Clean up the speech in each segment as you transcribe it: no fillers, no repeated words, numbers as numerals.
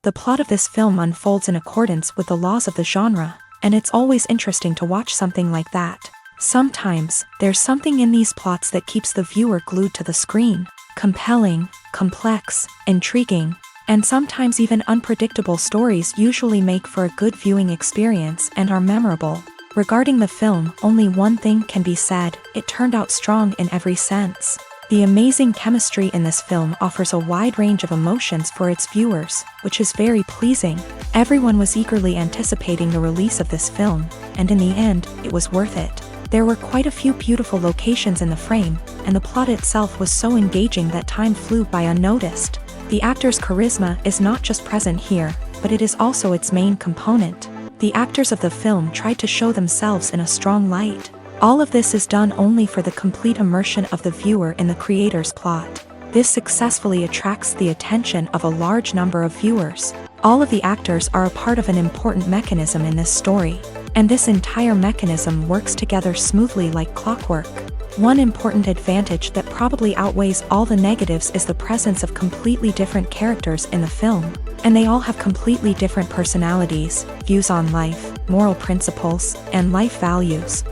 The plot of this film unfolds in accordance with the laws of the genre, and it's always interesting to watch something like that. Sometimes, there's something in these plots that keeps the viewer glued to the screen. Compelling, complex, intriguing, and sometimes even unpredictable stories usually make for a good viewing experience and are memorable. Regarding the film, only one thing can be said: it turned out strong in every sense. The amazing chemistry in this film offers a wide range of emotions for its viewers, which is very pleasing. Everyone was eagerly anticipating the release of this film, and in the end, it was worth it. There were quite a few beautiful locations in the frame, and the plot itself was so engaging that time flew by unnoticed. The actor's charisma is not just present here, but it is also its main component. The actors of the film tried to show themselves in a strong light. All of this is done only for the complete immersion of the viewer in the creator's plot. This successfully attracts the attention of a large number of viewers. All of the actors are a part of an important mechanism in this story, and this entire mechanism works together smoothly like clockwork. One important advantage that probably outweighs all the negatives is the presence of completely different characters in the film, and they all have completely different personalities, views on life, moral principles, and life values.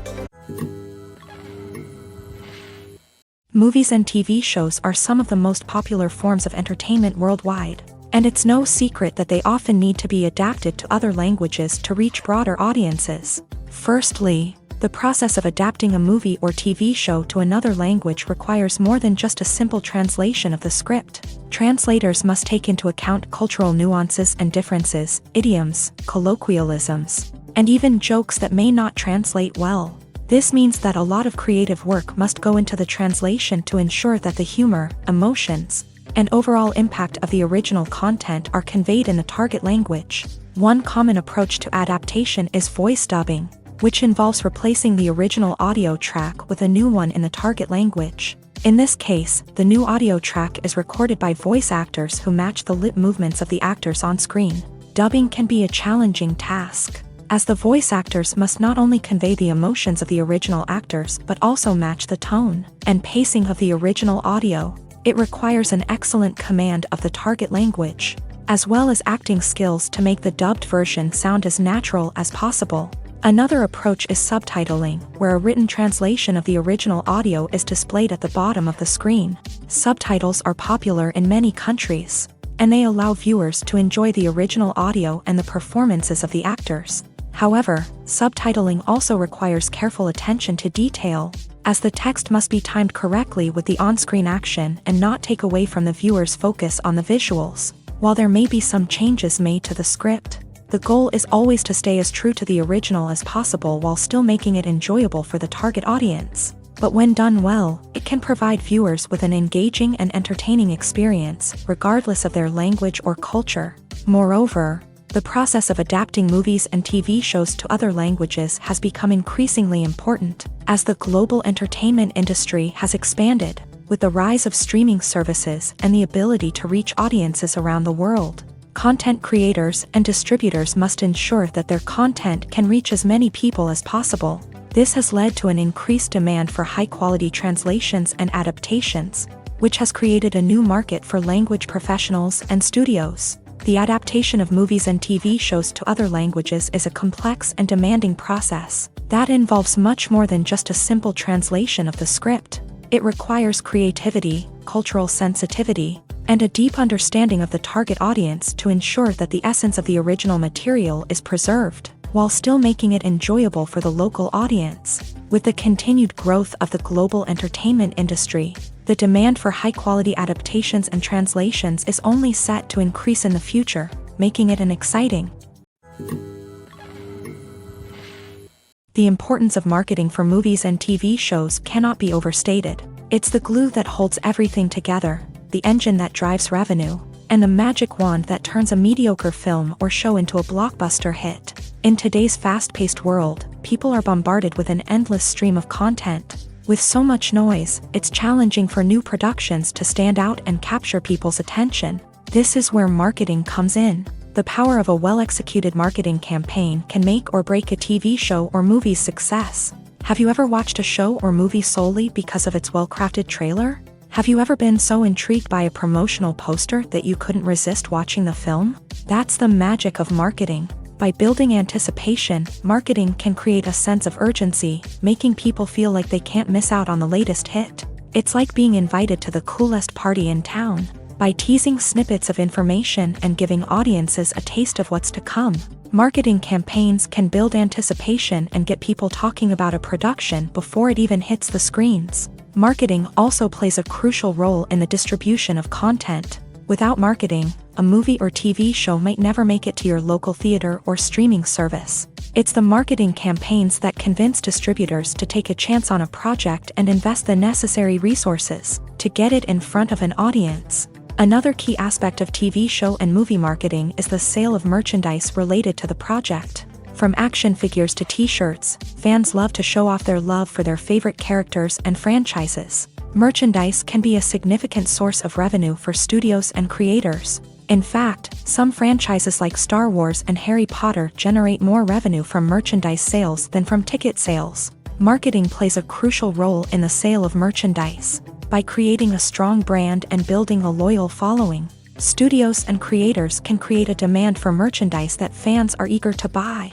Movies and TV shows are some of the most popular forms of entertainment worldwide, and it's no secret that they often need to be adapted to other languages to reach broader audiences. Firstly, the process of adapting a movie or TV show to another language requires more than just a simple translation of the script. Translators must take into account cultural nuances and differences, idioms, colloquialisms, and even jokes that may not translate well. This means that a lot of creative work must go into the translation to ensure that the humor, emotions, and overall impact of the original content are conveyed in the target language. One common approach to adaptation is voice dubbing, which involves replacing the original audio track with a new one in the target language. In this case, the new audio track is recorded by voice actors who match the lip movements of the actors on screen. Dubbing can be a challenging task, as the voice actors must not only convey the emotions of the original actors but also match the tone and pacing of the original audio. It requires an excellent command of the target language, as well as acting skills to make the dubbed version sound as natural as possible. Another approach is subtitling, where a written translation of the original audio is displayed at the bottom of the screen. Subtitles are popular in many countries, and they allow viewers to enjoy the original audio and the performances of the actors. However, subtitling also requires careful attention to detail, as the text must be timed correctly with the on-screen action and not take away from the viewer's focus on the visuals. While there may be some changes made to the script, the goal is always to stay as true to the original as possible while still making it enjoyable for the target audience. But when done well, it can provide viewers with an engaging and entertaining experience, regardless of their language or culture. Moreover, the process of adapting movies and TV shows to other languages has become increasingly important, as the global entertainment industry has expanded, with the rise of streaming services and the ability to reach audiences around the world. Content creators and distributors must ensure that their content can reach as many people as possible. This has led to an increased demand for high-quality translations and adaptations, which has created a new market for language professionals and studios. The adaptation of movies and TV shows to other languages is a complex and demanding process that involves much more than just a simple translation of the script. It requires creativity, cultural sensitivity, and a deep understanding of the target audience to ensure that the essence of the original material is preserved, while still making it enjoyable for the local audience. With the continued growth of the global entertainment industry, the demand for high-quality adaptations and translations is only set to increase in the future, making it an exciting. The importance of marketing for movies and TV shows cannot be overstated. It's the glue that holds everything together, the engine that drives revenue, and the magic wand that turns a mediocre film or show into a blockbuster hit. In today's fast-paced world, people are bombarded with an endless stream of content. With so much noise, it's challenging for new productions to stand out and capture people's attention. This is where marketing comes in. The power of a well-executed marketing campaign can make or break a TV show or movie's success. Have you ever watched a show or movie solely because of its well-crafted trailer? Have you ever been so intrigued by a promotional poster that you couldn't resist watching the film? That's the magic of marketing. By building anticipation, marketing can create a sense of urgency, making people feel like they can't miss out on the latest hit. It's like being invited to the coolest party in town. By teasing snippets of information and giving audiences a taste of what's to come, marketing campaigns can build anticipation and get people talking about a production before it even hits the screens. Marketing also plays a crucial role in the distribution of content. Without marketing, a movie or TV show might never make it to your local theater or streaming service. It's the marketing campaigns that convince distributors to take a chance on a project and invest the necessary resources to get it in front of an audience. Another key aspect of TV show and movie marketing is the sale of merchandise related to the project. From action figures to t-shirts, fans love to show off their love for their favorite characters and franchises. Merchandise can be a significant source of revenue for studios and creators. In fact, some franchises like Star Wars and Harry Potter generate more revenue from merchandise sales than from ticket sales. Marketing plays a crucial role in the sale of merchandise. By creating a strong brand and building a loyal following, studios and creators can create a demand for merchandise that fans are eager to buy.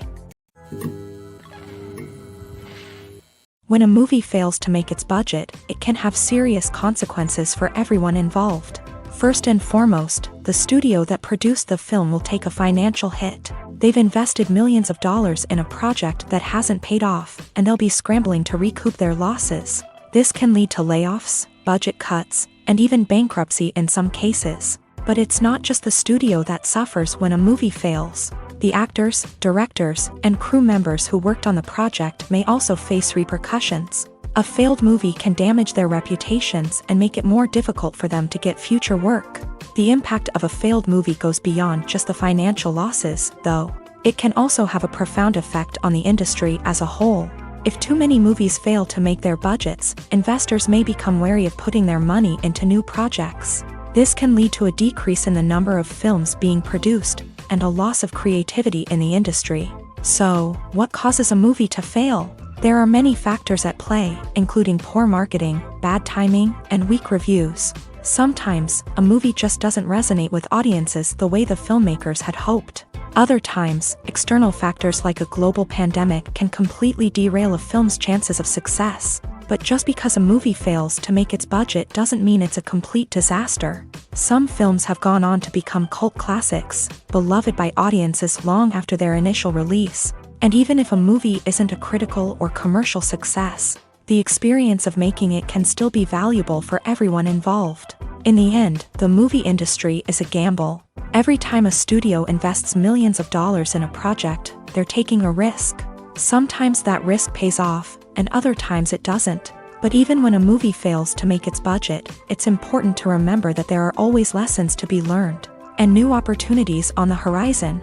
When a movie fails to make its budget, it can have serious consequences for everyone involved. First and foremost, the studio that produced the film will take a financial hit. They've invested millions of dollars in a project that hasn't paid off, and they'll be scrambling to recoup their losses. This can lead to layoffs, budget cuts, and even bankruptcy in some cases. But it's not just the studio that suffers when a movie fails. The actors, directors, and crew members who worked on the project may also face repercussions. A failed movie can damage their reputations and make it more difficult for them to get future work. The impact of a failed movie goes beyond just the financial losses, though. It can also have a profound effect on the industry as a whole. If too many movies fail to make their budgets, investors may become wary of putting their money into new projects. This can lead to a decrease in the number of films being produced, and a loss of creativity in the industry. So, what causes a movie to fail? There are many factors at play, including poor marketing, bad timing, and weak reviews. Sometimes, a movie just doesn't resonate with audiences the way the filmmakers had hoped. Other times, external factors like a global pandemic can completely derail a film's chances of success. But just because a movie fails to make its budget doesn't mean it's a complete disaster. Some films have gone on to become cult classics, beloved by audiences long after their initial release. And even if a movie isn't a critical or commercial success, the experience of making it can still be valuable for everyone involved. In the end, the movie industry is a gamble. Every time a studio invests millions of dollars in a project, they're taking a risk. Sometimes that risk pays off, and other times it doesn't. But even when a movie fails to make its budget, it's important to remember that there are always lessons to be learned, and new opportunities on the horizon.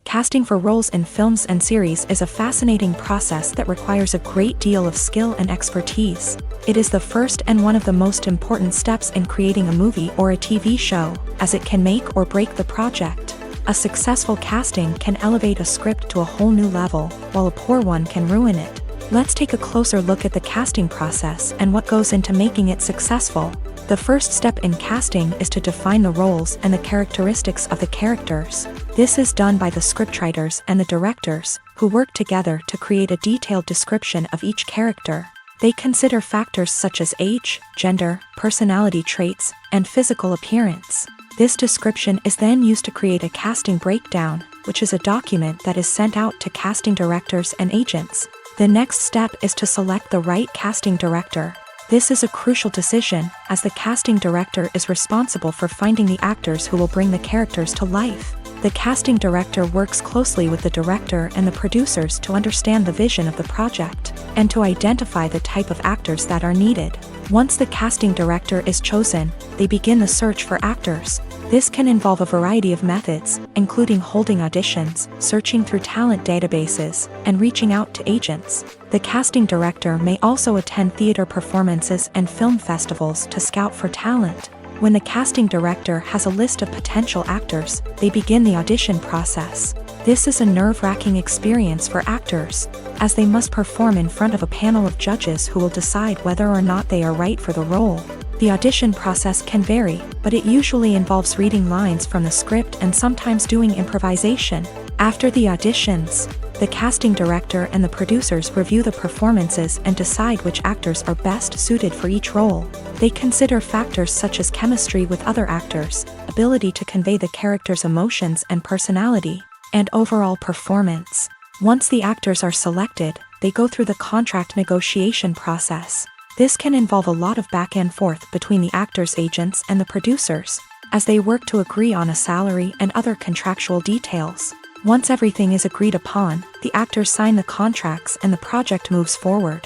Casting for roles in films and series is a fascinating process that requires a great deal of skill and expertise. It is the first and one of the most important steps in creating a movie or a TV show, as it can make or break the project. A successful casting can elevate a script to a whole new level, while a poor one can ruin it. Let's take a closer look at the casting process and what goes into making it successful. The first step in casting is to define the roles and the characteristics of the characters. This is done by the scriptwriters and the directors, who work together to create a detailed description of each character. They consider factors such as age, gender, personality traits, and physical appearance. This description is then used to create a casting breakdown, which is a document that is sent out to casting directors and agents. The next step is to select the right casting director. This is a crucial decision, as the casting director is responsible for finding the actors who will bring the characters to life. The casting director works closely with the director and the producers to understand the vision of the project, and to identify the type of actors that are needed. Once the casting director is chosen, they begin the search for actors. This can involve a variety of methods, including holding auditions, searching through talent databases, and reaching out to agents. The casting director may also attend theater performances and film festivals to scout for talent. When the casting director has a list of potential actors, they begin the audition process. This is a nerve-wracking experience for actors, as they must perform in front of a panel of judges who will decide whether or not they are right for the role. The audition process can vary, but it usually involves reading lines from the script and sometimes doing improvisation. After the auditions, the casting director and the producers review the performances and decide which actors are best suited for each role. They consider factors such as chemistry with other actors, ability to convey the character's emotions and personality, and overall performance. Once the actors are selected, they go through the contract negotiation process. This can involve a lot of back and forth between the actors' agents and the producers, as they work to agree on a salary and other contractual details. Once everything is agreed upon, the actors sign the contracts and the project moves forward.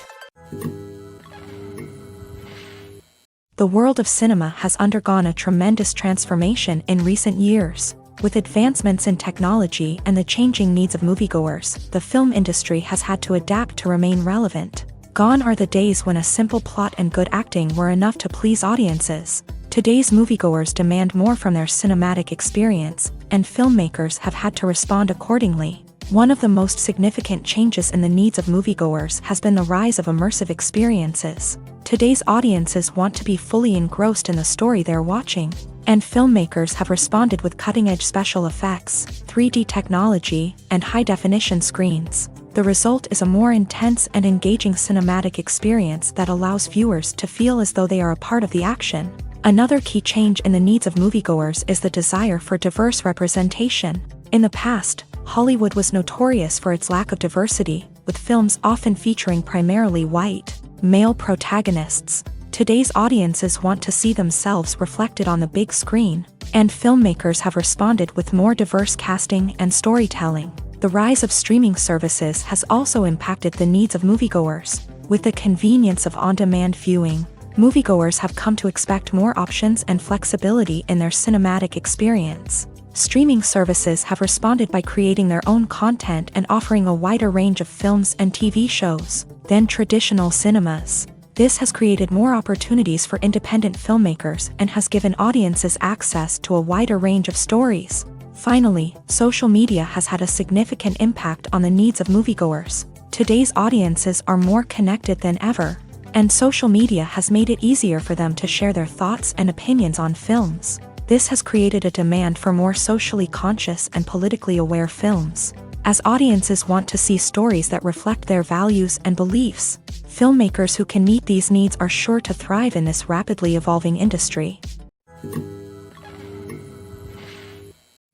The world of cinema has undergone a tremendous transformation in recent years. With advancements in technology and the changing needs of moviegoers, the film industry has had to adapt to remain relevant. Gone are the days when a simple plot and good acting were enough to please audiences. Today's moviegoers demand more from their cinematic experience, and filmmakers have had to respond accordingly. One of the most significant changes in the needs of moviegoers has been the rise of immersive experiences. Today's audiences want to be fully engrossed in the story they're watching, and filmmakers have responded with cutting-edge special effects, 3D technology, and high-definition screens. The result is a more intense and engaging cinematic experience that allows viewers to feel as though they are a part of the action. Another key change in the needs of moviegoers is the desire for diverse representation. In the past, Hollywood was notorious for its lack of diversity, with films often featuring primarily white, male protagonists. Today's audiences want to see themselves reflected on the big screen, and filmmakers have responded with more diverse casting and storytelling. The rise of streaming services has also impacted the needs of moviegoers. With the convenience of on-demand viewing, moviegoers have come to expect more options and flexibility in their cinematic experience. Streaming services have responded by creating their own content and offering a wider range of films and TV shows than traditional cinemas. This has created more opportunities for independent filmmakers and has given audiences access to a wider range of stories. Finally, social media has had a significant impact on the needs of moviegoers. Today's audiences are more connected than ever, and social media has made it easier for them to share their thoughts and opinions on films. This has created a demand for more socially conscious and politically aware films. As audiences want to see stories that reflect their values and beliefs, filmmakers who can meet these needs are sure to thrive in this rapidly evolving industry.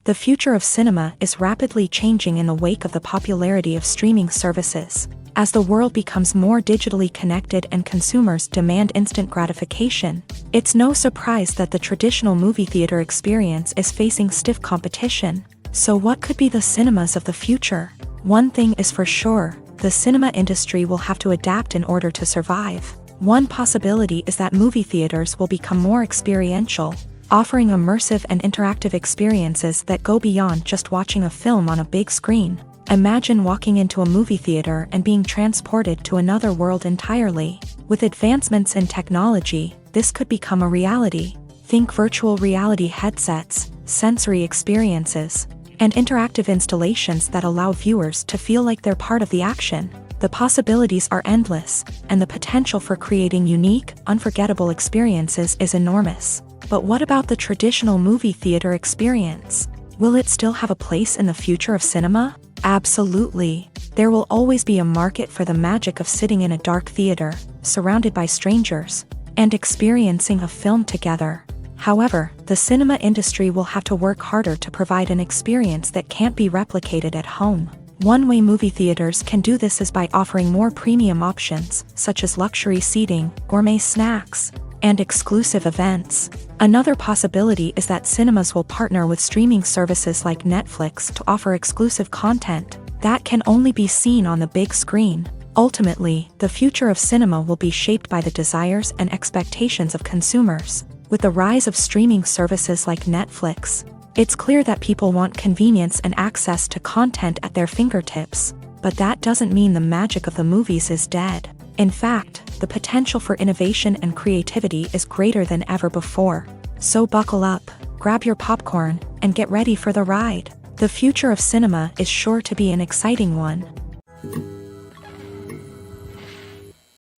The future of cinema is rapidly changing in the wake of the popularity of streaming services. As the world becomes more digitally connected and consumers demand instant gratification, it's no surprise that the traditional movie theater experience is facing stiff competition. So what could be the cinemas of the future? One thing is for sure, the cinema industry will have to adapt in order to survive. One possibility is that movie theaters will become more experiential, offering immersive and interactive experiences that go beyond just watching a film on a big screen. Imagine walking into a movie theater and being transported to another world entirely. With advancements in technology, this could become a reality. Think virtual reality headsets, sensory experiences, and interactive installations that allow viewers to feel like they're part of the action. The possibilities are endless, and the potential for creating unique, unforgettable experiences is enormous. But what about the traditional movie theater experience? Will it still have a place in the future of cinema? Absolutely. There will always be a market for the magic of sitting in a dark theater, surrounded by strangers, and experiencing a film together. However, the cinema industry will have to work harder to provide an experience that can't be replicated at home. One way movie theaters can do this is by offering more premium options, such as luxury seating, gourmet snacks, and exclusive events. Another possibility is that cinemas will partner with streaming services like Netflix to offer exclusive content that can only be seen on the big screen. Ultimately, the future of cinema will be shaped by the desires and expectations of consumers. With the rise of streaming services like Netflix, it's clear that people want convenience and access to content at their fingertips. But that doesn't mean the magic of the movies is dead. In fact, the potential for innovation and creativity is greater than ever before. So buckle up, grab your popcorn, and get ready for the ride. The future of cinema is sure to be an exciting one.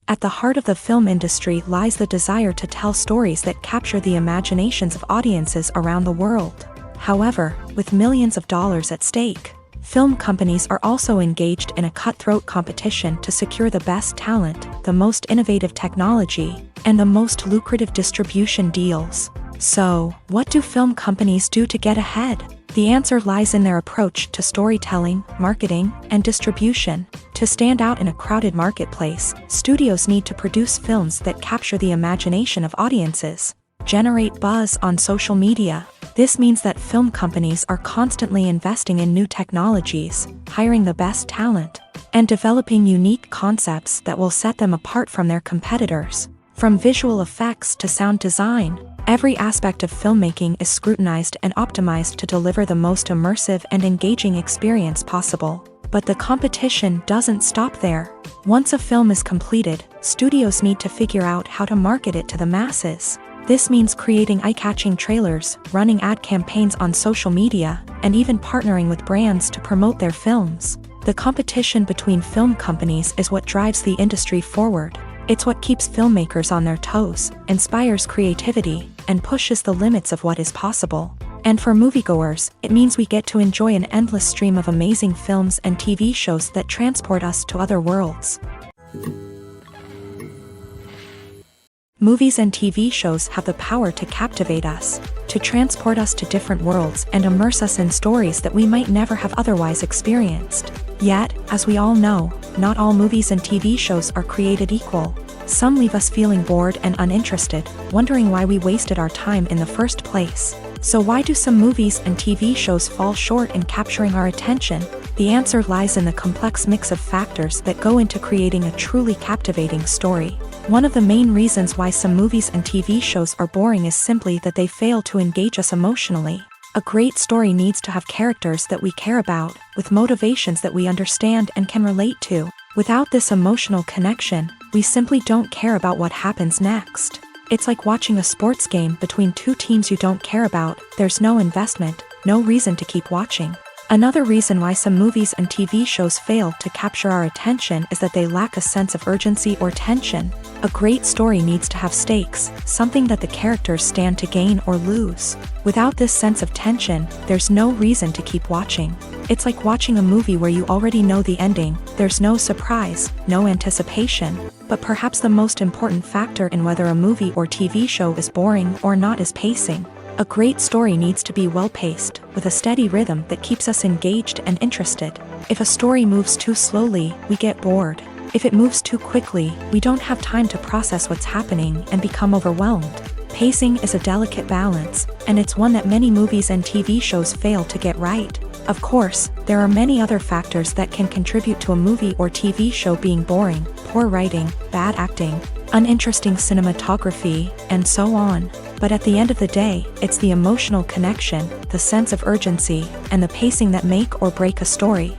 At the heart of the film industry lies the desire to tell stories that capture the imaginations of audiences around the world. However, with millions of dollars at stake, film companies are also engaged in a cutthroat competition to secure the best talent, the most innovative technology, and the most lucrative distribution deals. So, what do film companies do to get ahead? The answer lies in their approach to storytelling, marketing, and distribution. To stand out in a crowded marketplace, studios need to produce films that capture the imagination of audiences, generate buzz on social media. This means that film companies are constantly investing in new technologies, hiring the best talent, and developing unique concepts that will set them apart from their competitors. From visual effects to sound design, every aspect of filmmaking is scrutinized and optimized to deliver the most immersive and engaging experience possible. But the competition doesn't stop there. Once a film is completed, studios need to figure out how to market it to the masses. This means creating eye-catching trailers, running ad campaigns on social media, and even partnering with brands to promote their films. The competition between film companies is what drives the industry forward. It's what keeps filmmakers on their toes, inspires creativity, and pushes the limits of what is possible. And for moviegoers, it means we get to enjoy an endless stream of amazing films and TV shows that transport us to other worlds. Movies and TV shows have the power to captivate us, to transport us to different worlds and immerse us in stories that we might never have otherwise experienced. Yet, as we all know, not all movies and TV shows are created equal. Some leave us feeling bored and uninterested, wondering why we wasted our time in the first place. So why do some movies and TV shows fall short in capturing our attention? The answer lies in the complex mix of factors that go into creating a truly captivating story. One of the main reasons why some movies and TV shows are boring is simply that they fail to engage us emotionally. A great story needs to have characters that we care about, with motivations that we understand and can relate to. Without this emotional connection, we simply don't care about what happens next. It's like watching a sports game between two teams you don't care about. There's no investment, no reason to keep watching. Another reason why some movies and TV shows fail to capture our attention is that they lack a sense of urgency or tension. A great story needs to have stakes, something that the characters stand to gain or lose. Without this sense of tension, there's no reason to keep watching. It's like watching a movie where you already know the ending. There's no surprise, no anticipation. But perhaps the most important factor in whether a movie or TV show is boring or not is pacing. A great story needs to be well-paced, with a steady rhythm that keeps us engaged and interested. If a story moves too slowly, we get bored. If it moves too quickly, we don't have time to process what's happening and become overwhelmed. Pacing is a delicate balance, and it's one that many movies and TV shows fail to get right. Of course, there are many other factors that can contribute to a movie or TV show being boring: poor writing, bad acting, uninteresting cinematography, and so on. But at the end of the day, it's the emotional connection, the sense of urgency, and the pacing that make or break a story.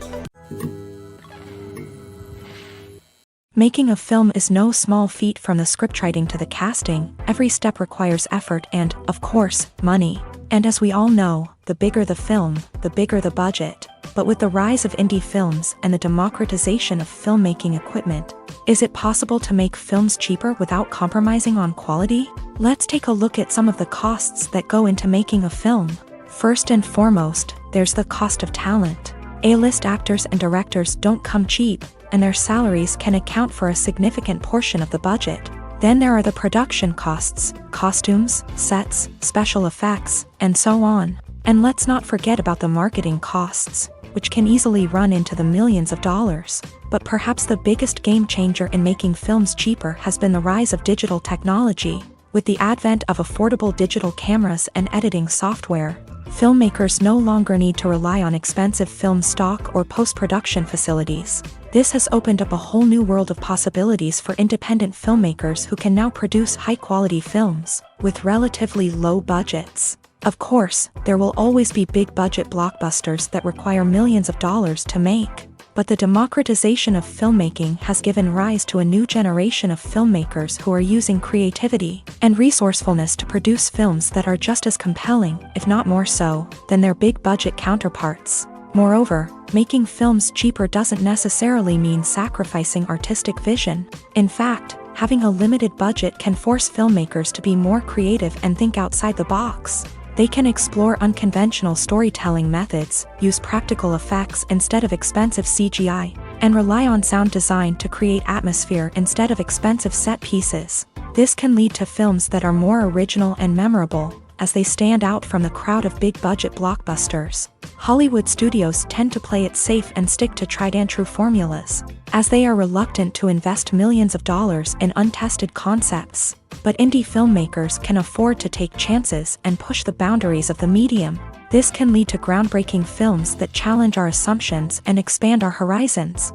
Making a film is no small feat. From the scriptwriting to the casting, every step requires effort and, of course, money. And as we all know, the bigger the film, the bigger the budget. But with the rise of indie films and the democratization of filmmaking equipment, is it possible to make films cheaper without compromising on quality? Let's take a look at some of the costs that go into making a film. First and foremost, there's the cost of talent. A-list actors and directors don't come cheap. and their salaries can account for a significant portion of the budget. Then there are the production costs, costumes, sets, special effects, and so on. And let's not forget about the marketing costs, which can easily run into the millions of dollars. But perhaps the biggest game changer in making films cheaper has been the rise of digital technology. With the advent of affordable digital cameras and editing software, filmmakers no longer need to rely on expensive film stock or post-production facilities. This has opened up a whole new world of possibilities for independent filmmakers who can now produce high-quality films with relatively low budgets. Of course, there will always be big-budget blockbusters that require millions of dollars to make. But the democratization of filmmaking has given rise to a new generation of filmmakers who are using creativity and resourcefulness to produce films that are just as compelling, if not more so, than their big-budget counterparts. Moreover, making films cheaper doesn't necessarily mean sacrificing artistic vision. In fact, having a limited budget can force filmmakers to be more creative and think outside the box. They can explore unconventional storytelling methods, use practical effects instead of expensive CGI, and rely on sound design to create atmosphere instead of expensive set pieces. This can lead to films that are more original and memorable, as they stand out from the crowd of big-budget blockbusters. Hollywood studios tend to play it safe and stick to tried-and-true formulas, as they are reluctant to invest millions of dollars in untested concepts. But indie filmmakers can afford to take chances and push the boundaries of the medium. This can lead to groundbreaking films that challenge our assumptions and expand our horizons.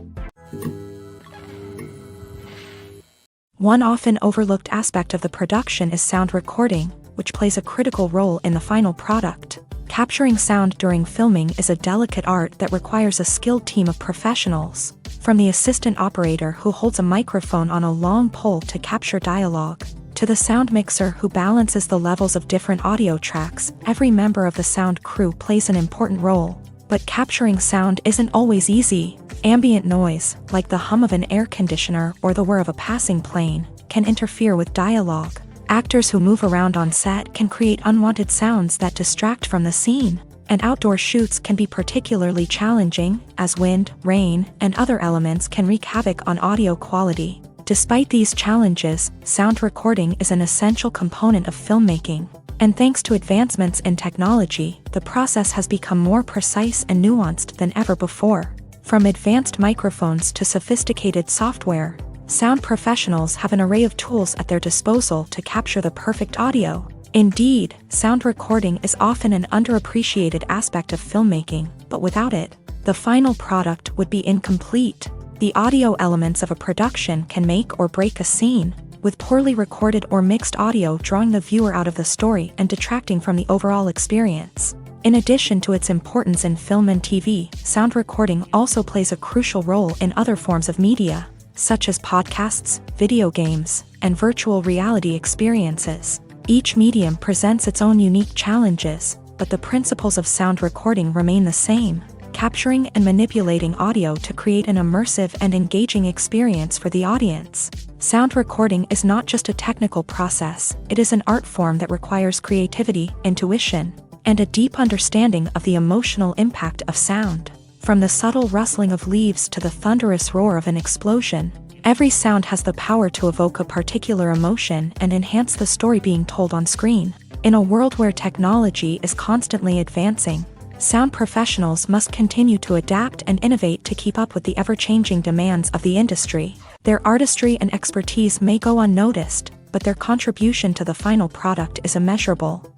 One often overlooked aspect of the production is sound recording, which plays a critical role in the final product. Capturing sound during filming is a delicate art that requires a skilled team of professionals. From the assistant operator who holds a microphone on a long pole to capture dialogue, to the sound mixer who balances the levels of different audio tracks, every member of the sound crew plays an important role. But capturing sound isn't always easy. Ambient noise, like the hum of an air conditioner or the whir of a passing plane, can interfere with dialogue. Actors who move around on set can create unwanted sounds that distract from the scene. And outdoor shoots can be particularly challenging, as wind, rain, and other elements can wreak havoc on audio quality. Despite these challenges, sound recording is an essential component of filmmaking. And thanks to advancements in technology, the process has become more precise and nuanced than ever before. From advanced microphones to sophisticated software, sound professionals have an array of tools at their disposal to capture the perfect audio. Indeed, sound recording is often an underappreciated aspect of filmmaking, but without it, the final product would be incomplete. The audio elements of a production can make or break a scene, with poorly recorded or mixed audio drawing the viewer out of the story and detracting from the overall experience. In addition to its importance in film and TV, sound recording also plays a crucial role in other forms of media, such as podcasts, video games, and virtual reality experiences. Each medium presents its own unique challenges, but the principles of sound recording remain the same: capturing and manipulating audio to create an immersive and engaging experience for the audience. Sound recording is not just a technical process, it is an art form that requires creativity, intuition, and a deep understanding of the emotional impact of sound. From the subtle rustling of leaves to the thunderous roar of an explosion, every sound has the power to evoke a particular emotion and enhance the story being told on screen. In a world where technology is constantly advancing, sound professionals must continue to adapt and innovate to keep up with the ever-changing demands of the industry. Their artistry and expertise may go unnoticed, but their contribution to the final product is immeasurable.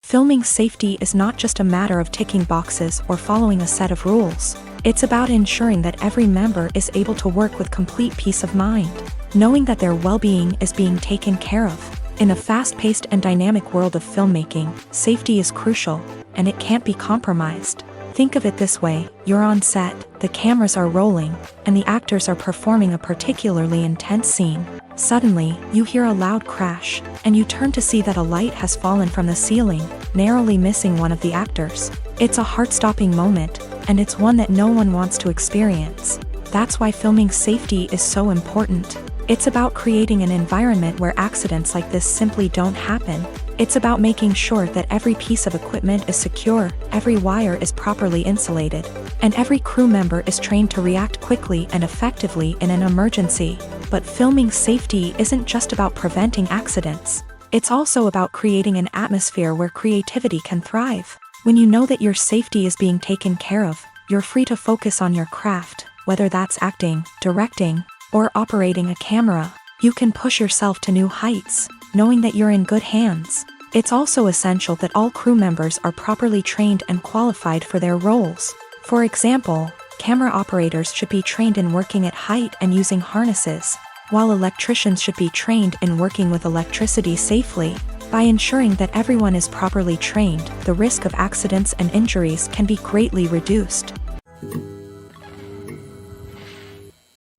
Filming safety is not just a matter of ticking boxes or following a set of rules. It's about ensuring that every member is able to work with complete peace of mind, knowing that their well-being is being taken care of. In a fast-paced and dynamic world of filmmaking, safety is crucial, and it can't be compromised. Think of it this way: you're on set, the cameras are rolling, and the actors are performing a particularly intense scene. Suddenly, you hear a loud crash, and you turn to see that a light has fallen from the ceiling, narrowly missing one of the actors. It's a heart-stopping moment, and it's one that no one wants to experience. That's why filming safety is so important. It's about creating an environment where accidents like this simply don't happen. It's about making sure that every piece of equipment is secure, every wire is properly insulated, and every crew member is trained to react quickly and effectively in an emergency. But filming safety isn't just about preventing accidents. It's also about creating an atmosphere where creativity can thrive. When you know that your safety is being taken care of, you're free to focus on your craft, whether that's acting, directing, or operating a camera. You can push yourself to new heights, knowing that you're in good hands. It's also essential that all crew members are properly trained and qualified for their roles. For example, camera operators should be trained in working at height and using harnesses, while electricians should be trained in working with electricity safely. By ensuring that everyone is properly trained, the risk of accidents and injuries can be greatly reduced.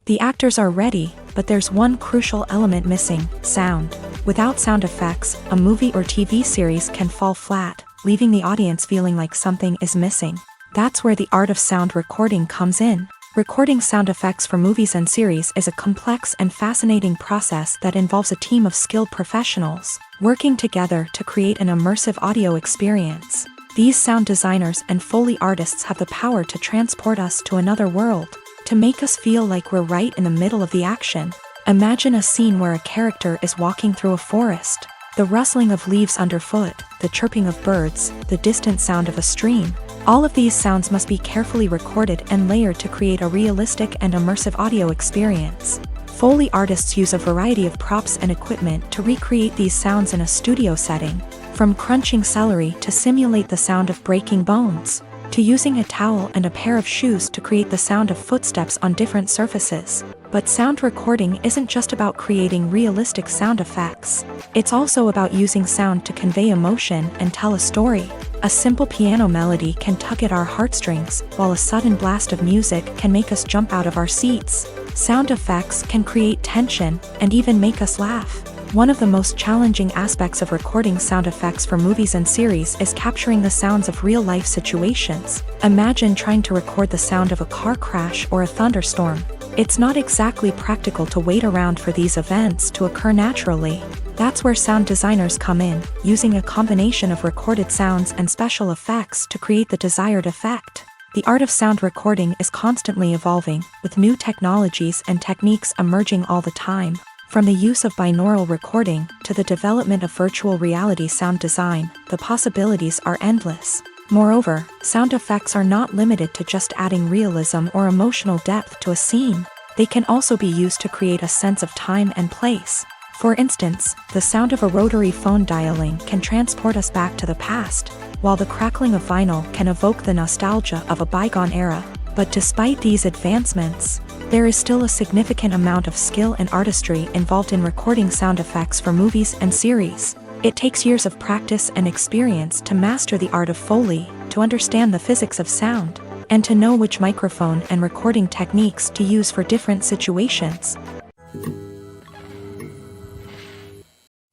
The actors are ready, but there's one crucial element missing: sound. Without sound effects, a movie or TV series can fall flat, leaving the audience feeling like something is missing. That's where the art of sound recording comes in. Recording sound effects for movies and series is a complex and fascinating process that involves a team of skilled professionals working together to create an immersive audio experience. These sound designers and Foley artists have the power to transport us to another world, to make us feel like we're right in the middle of the action. Imagine a scene where a character is walking through a forest. The rustling of leaves underfoot, the chirping of birds, the distant sound of a stream. All of these sounds must be carefully recorded and layered to create a realistic and immersive audio experience. Foley artists use a variety of props and equipment to recreate these sounds in a studio setting, from crunching celery to simulate the sound of breaking bones, to using a towel and a pair of shoes to create the sound of footsteps on different surfaces. But sound recording isn't just about creating realistic sound effects. It's also about using sound to convey emotion and tell a story. A simple piano melody can tug at our heartstrings, while a sudden blast of music can make us jump out of our seats. Sound effects can create tension and even make us laugh. One of the most challenging aspects of recording sound effects for movies and series is capturing the sounds of real-life situations. Imagine trying to record the sound of a car crash or a thunderstorm. It's not exactly practical to wait around for these events to occur naturally. That's where sound designers come in, using a combination of recorded sounds and special effects to create the desired effect. The art of sound recording is constantly evolving, with new technologies and techniques emerging all the time. From the use of binaural recording to the development of virtual reality sound design, the possibilities are endless. Moreover, sound effects are not limited to just adding realism or emotional depth to a scene. They can also be used to create a sense of time and place. For instance, the sound of a rotary phone dialing can transport us back to the past, while the crackling of vinyl can evoke the nostalgia of a bygone era. But despite these advancements, there is still a significant amount of skill and artistry involved in recording sound effects for movies and series. It takes years of practice and experience to master the art of Foley, to understand the physics of sound, and to know which microphone and recording techniques to use for different situations.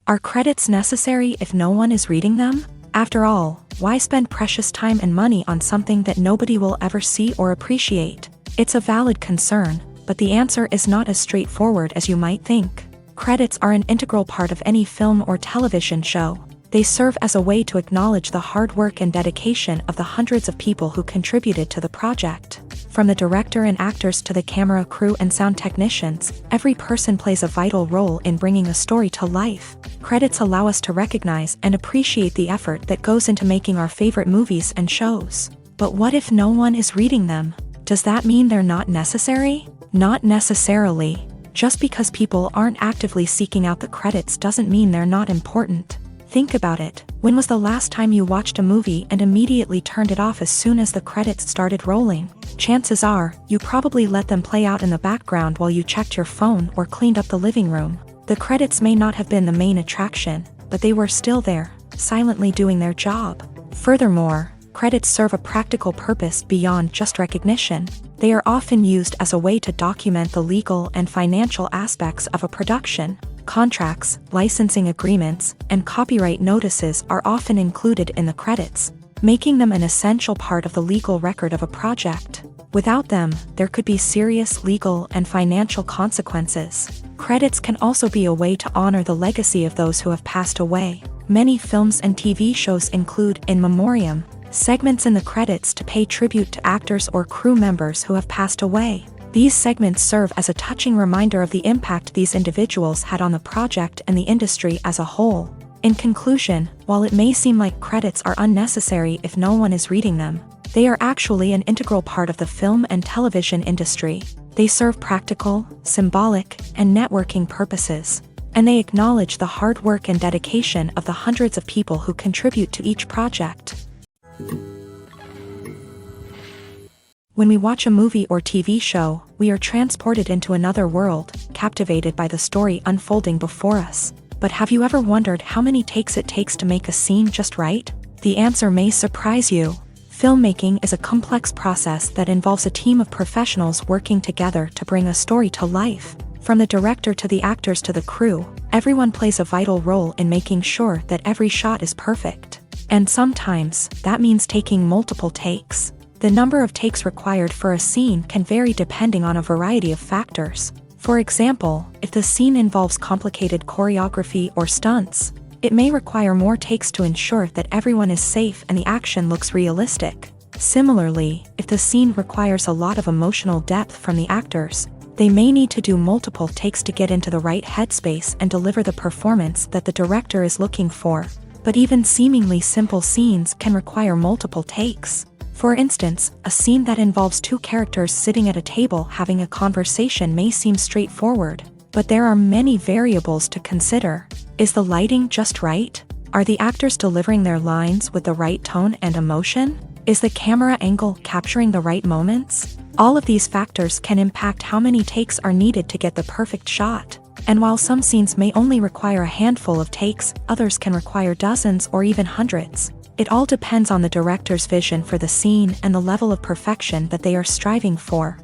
Are credits necessary if no one is reading them? After all, why spend precious time and money on something that nobody will ever see or appreciate? It's a valid concern, but the answer is not as straightforward as you might think. Credits are an integral part of any film or television show. They serve as a way to acknowledge the hard work and dedication of the hundreds of people who contributed to the project. From the director and actors to the camera crew and sound technicians, every person plays a vital role in bringing a story to life. Credits allow us to recognize and appreciate the effort that goes into making our favorite movies and shows. But what if no one is reading them? Does that mean they're not necessary? Not necessarily. Just because people aren't actively seeking out the credits doesn't mean they're not important. Think about it. When was the last time you watched a movie and immediately turned it off as soon as the credits started rolling? Chances are, you probably let them play out in the background while you checked your phone or cleaned up the living room. The credits may not have been the main attraction, but they were still there, silently doing their job. Furthermore, credits serve a practical purpose beyond just recognition. They are often used as a way to document the legal and financial aspects of a production. Contracts, licensing agreements, and copyright notices are often included in the credits, making them an essential part of the legal record of a project. Without them, there could be serious legal and financial consequences. Credits can also be a way to honor the legacy of those who have passed away. Many films and TV shows include in memoriam segments in the credits to pay tribute to actors or crew members who have passed away. These segments serve as a touching reminder of the impact these individuals had on the project and the industry as a whole. In conclusion, while it may seem like credits are unnecessary if no one is reading them, they are actually an integral part of the film and television industry. They serve practical, symbolic, and networking purposes, and they acknowledge the hard work and dedication of the hundreds of people who contribute to each project. When we watch a movie or TV show, we are transported into another world, captivated by the story unfolding before us. But have you ever wondered how many takes it takes to make a scene just right? The answer may surprise you. Filmmaking is a complex process that involves a team of professionals working together to bring a story to life. From the director to the actors to the crew, everyone plays a vital role in making sure that every shot is perfect. And sometimes, that means taking multiple takes. The number of takes required for a scene can vary depending on a variety of factors. For example, if the scene involves complicated choreography or stunts, it may require more takes to ensure that everyone is safe and the action looks realistic. Similarly, if the scene requires a lot of emotional depth from the actors, they may need to do multiple takes to get into the right headspace and deliver the performance that the director is looking for. But even seemingly simple scenes can require multiple takes. For instance, a scene that involves two characters sitting at a table having a conversation may seem straightforward, but there are many variables to consider. Is the lighting just right? Are the actors delivering their lines with the right tone and emotion? Is the camera angle capturing the right moments? All of these factors can impact how many takes are needed to get the perfect shot. And while some scenes may only require a handful of takes, others can require dozens or even hundreds. It all depends on the director's vision for the scene and the level of perfection that they are striving for.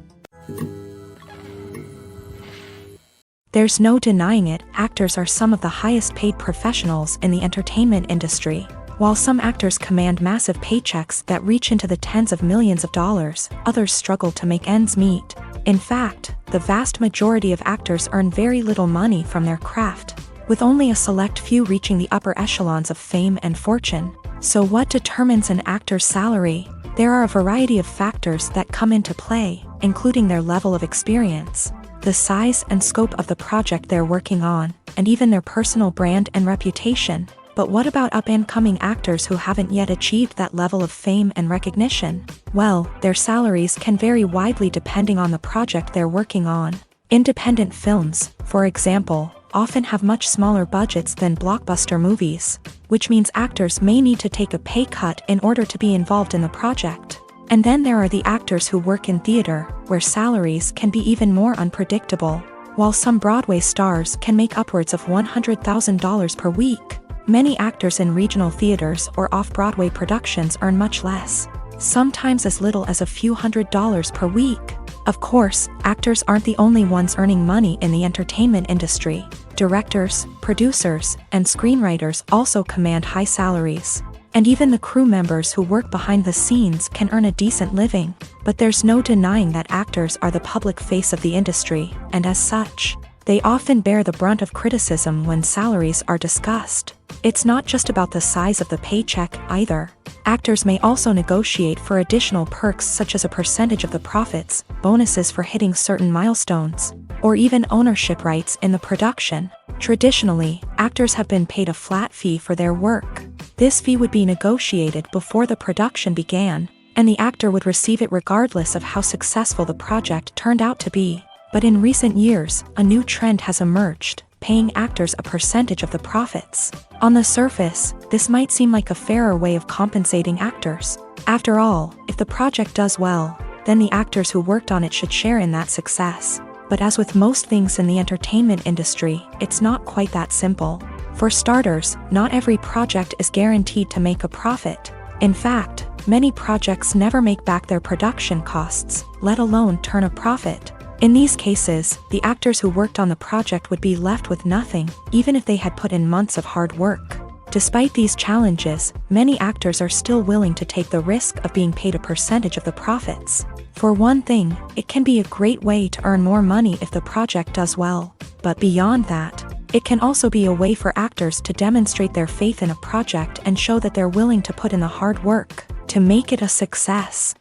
There's no denying it, actors are some of the highest paid professionals in the entertainment industry. While some actors command massive paychecks that reach into the tens of millions of dollars, others struggle to make ends meet. In fact, the vast majority of actors earn very little money from their craft, with only a select few reaching the upper echelons of fame and fortune. So what determines an actor's salary? There are a variety of factors that come into play, including their level of experience, the size and scope of the project they're working on, and even their personal brand and reputation. But what about up-and-coming actors who haven't yet achieved that level of fame and recognition? Well, their salaries can vary widely depending on the project they're working on. Independent films, for example, often have much smaller budgets than blockbuster movies, which means actors may need to take a pay cut in order to be involved in the project. And then there are the actors who work in theater, where salaries can be even more unpredictable. While some Broadway stars can make upwards of $100,000 per week, many actors in regional theaters or off-Broadway productions earn much less, sometimes as little as a few $100s per week. Of course, actors aren't the only ones earning money in the entertainment industry. Directors, producers, and screenwriters also command high salaries. And even the crew members who work behind the scenes can earn a decent living. But there's no denying that actors are the public face of the industry, and as such, they often bear the brunt of criticism when salaries are discussed. It's not just about the size of the paycheck either. Actors may also negotiate for additional perks such as a percentage of the profits, bonuses for hitting certain milestones, or even ownership rights in the production. Traditionally, actors have been paid a flat fee for their work. This fee would be negotiated before the production began, and the actor would receive it regardless of how successful the project turned out to be. But in recent years, a new trend has emerged, paying actors a percentage of the profits. On the surface, this might seem like a fairer way of compensating actors. After all, if the project does well, then the actors who worked on it should share in that success. But as with most things in the entertainment industry, it's not quite that simple. For starters, not every project is guaranteed to make a profit. In fact, many projects never make back their production costs, let alone turn a profit. In these cases, the actors who worked on the project would be left with nothing, even if they had put in months of hard work. Despite these challenges, many actors are still willing to take the risk of being paid a percentage of the profits. For one thing, it can be a great way to earn more money if the project does well. But beyond that, It can also be a way for actors to demonstrate their faith in a project and show that they're willing to put in the hard work to make it a success.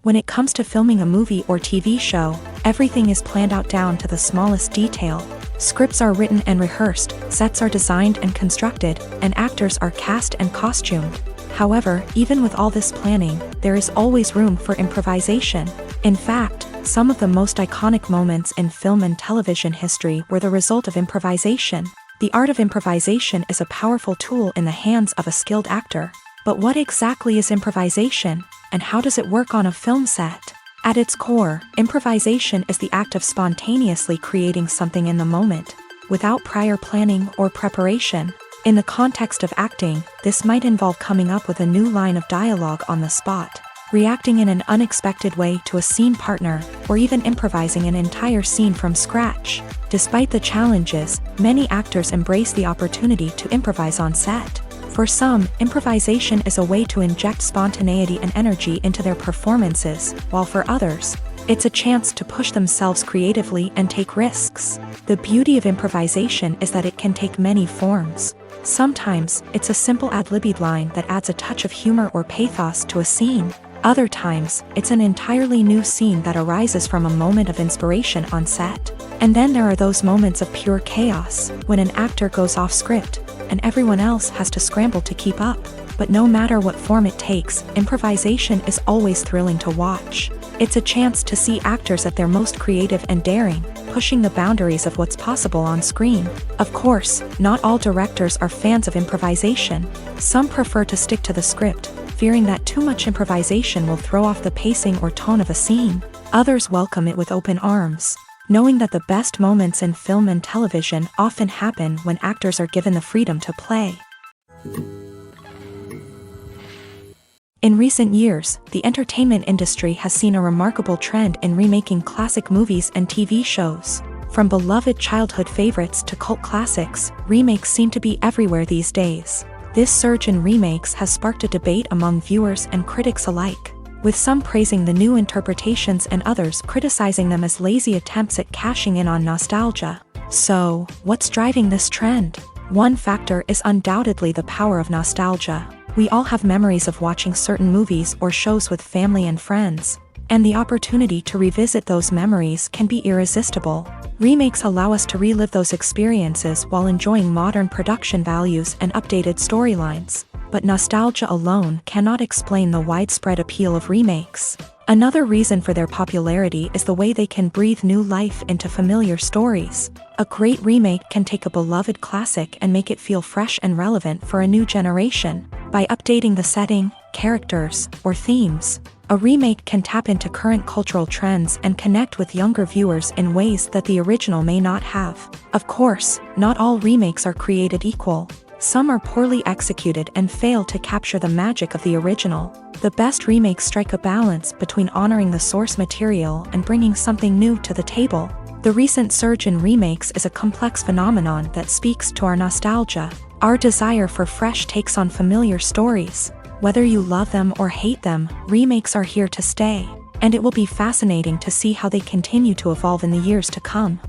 When it comes to filming a movie or TV show, everything is planned out down to the smallest detail. Scripts are written and rehearsed, sets are designed and constructed, and actors are cast and costumed. However, even with all this planning, there is always room for improvisation. In fact, some of the most iconic moments in film and television history were the result of improvisation. The art of improvisation is a powerful tool in the hands of a skilled actor. But what exactly is improvisation, and how does it work on a film set? At its core, improvisation is the act of spontaneously creating something in the moment, without prior planning or preparation. In the context of acting, this might involve coming up with a new line of dialogue on the spot, reacting in an unexpected way to a scene partner, or even improvising an entire scene from scratch. Despite the challenges, many actors embrace the opportunity to improvise on set. For some, improvisation is a way to inject spontaneity and energy into their performances, while for others, it's a chance to push themselves creatively and take risks. The beauty of improvisation is that it can take many forms. Sometimes, it's a simple ad-libbed line that adds a touch of humor or pathos to a scene. Other times, it's an entirely new scene that arises from a moment of inspiration on set. And then there are those moments of pure chaos, when an actor goes off script, and everyone else has to scramble to keep up. But no matter what form it takes, improvisation is always thrilling to watch. It's a chance to see actors at their most creative and daring, pushing the boundaries of what's possible on screen. Of course, not all directors are fans of improvisation. Some prefer to stick to the script, fearing that too much improvisation will throw off the pacing or tone of a scene. Others welcome it with open arms, knowing that the best moments in film and television often happen when actors are given the freedom to play. In recent years, the entertainment industry has seen a remarkable trend in remaking classic movies and TV shows. From beloved childhood favorites to cult classics, remakes seem to be everywhere these days. This surge in remakes has sparked a debate among viewers and critics alike, with some praising the new interpretations and others criticizing them as lazy attempts at cashing in on nostalgia. So, what's driving this trend? One factor is undoubtedly the power of nostalgia. We all have memories of watching certain movies or shows with family and friends, and the opportunity to revisit those memories can be irresistible. Remakes allow us to relive those experiences while enjoying modern production values and updated storylines. But nostalgia alone cannot explain the widespread appeal of remakes. Another reason for their popularity is the way they can breathe new life into familiar stories. A great remake can take a beloved classic and make it feel fresh and relevant for a new generation. By updating the setting, characters, or themes, a remake can tap into current cultural trends and connect with younger viewers in ways that the original may not have. Of course, not all remakes are created equal. Some are poorly executed and fail to capture the magic of the original. The best remakes strike a balance between honoring the source material and bringing something new to the table. The recent surge in remakes is a complex phenomenon that speaks to our nostalgia, our desire for fresh takes on familiar stories. Whether you love them or hate them, remakes are here to stay, and it will be fascinating to see how they continue to evolve in the years to come.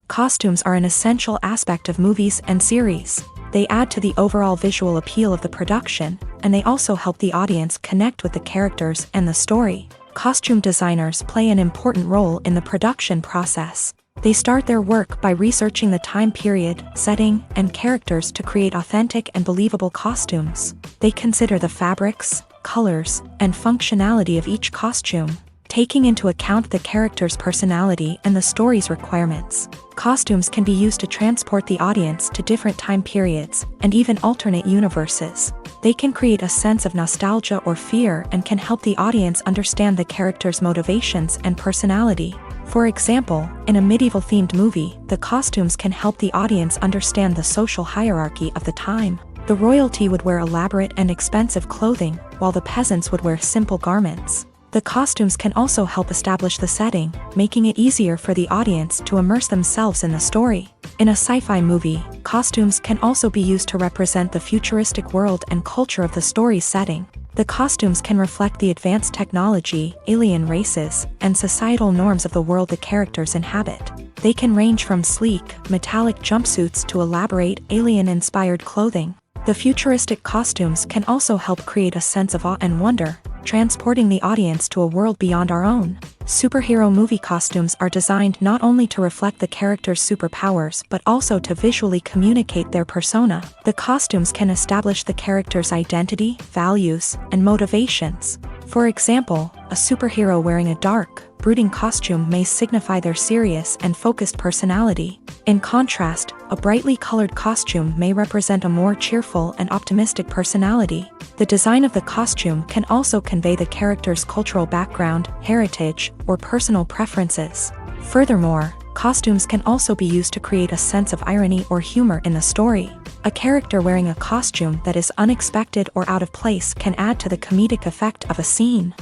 Costumes are an essential aspect of movies and series. They add to the overall visual appeal of the production, and they also help the audience connect with the characters and the story. Costume designers play an important role in the production process. They start their work by researching the time period, setting, and characters to create authentic and believable costumes. They consider the fabrics, colors, and functionality of each costume, taking into account the character's personality and the story's requirements. Costumes can be used to transport the audience to different time periods and even alternate universes. They can create a sense of nostalgia or fear and can help the audience understand the character's motivations and personality. For example, in a medieval-themed movie, the costumes can help the audience understand the social hierarchy of the time. The royalty would wear elaborate and expensive clothing, while the peasants would wear simple garments. The costumes can also help establish the setting, making it easier for the audience to immerse themselves in the story. In a sci-fi movie, costumes can also be used to represent the futuristic world and culture of the story's setting. The costumes can reflect the advanced technology, alien races, and societal norms of the world the characters inhabit. They can range from sleek, metallic jumpsuits to elaborate, alien-inspired clothing. The futuristic costumes can also help create a sense of awe and wonder, transporting the audience to a world beyond our own. Superhero movie costumes are designed not only to reflect the character's superpowers but also to visually communicate their persona. The costumes can establish the character's identity, values, and motivations. For example, a superhero wearing a dark, brooding costume may signify their serious and focused personality. In contrast, a brightly colored costume may represent a more cheerful and optimistic personality. The design of the costume can also convey the character's cultural background, heritage, or personal preferences. Furthermore, costumes can also be used to create a sense of irony or humor in the story. A character wearing a costume that is unexpected or out of place can add to the comedic effect of a scene.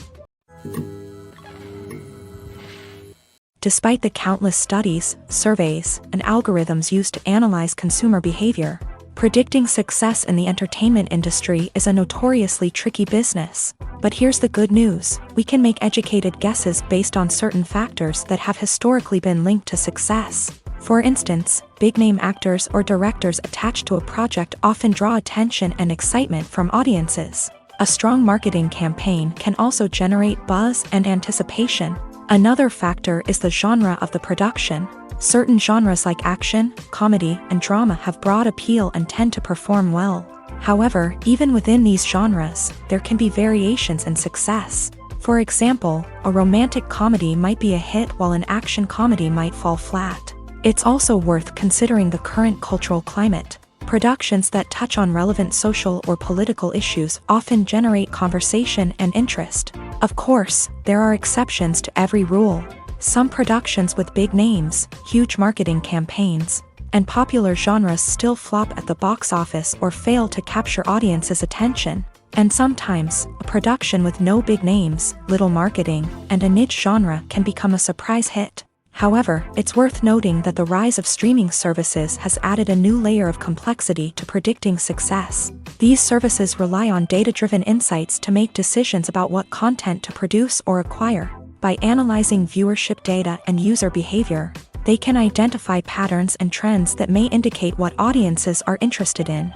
Despite the countless studies, surveys, and algorithms used to analyze consumer behavior, predicting success in the entertainment industry is a notoriously tricky business. But here's the good news: we can make educated guesses based on certain factors that have historically been linked to success. For instance, big-name actors or directors attached to a project often draw attention and excitement from audiences. A strong marketing campaign can also generate buzz and anticipation. Another factor is the genre of the production. Certain genres like action, comedy, and drama have broad appeal and tend to perform well. However, even within these genres, there can be variations in success. For example, a romantic comedy might be a hit while an action comedy might fall flat. It's also worth considering the current cultural climate. Productions that touch on relevant social or political issues often generate conversation and interest. Of course, there are exceptions to every rule. Some productions with big names, huge marketing campaigns, and popular genres still flop at the box office or fail to capture audiences' attention. And sometimes, a production with no big names, little marketing, and a niche genre can become a surprise hit. However, it's worth noting that the rise of streaming services has added a new layer of complexity to predicting success. These services rely on data-driven insights to make decisions about what content to produce or acquire. By analyzing viewership data and user behavior, they can identify patterns and trends that may indicate what audiences are interested in.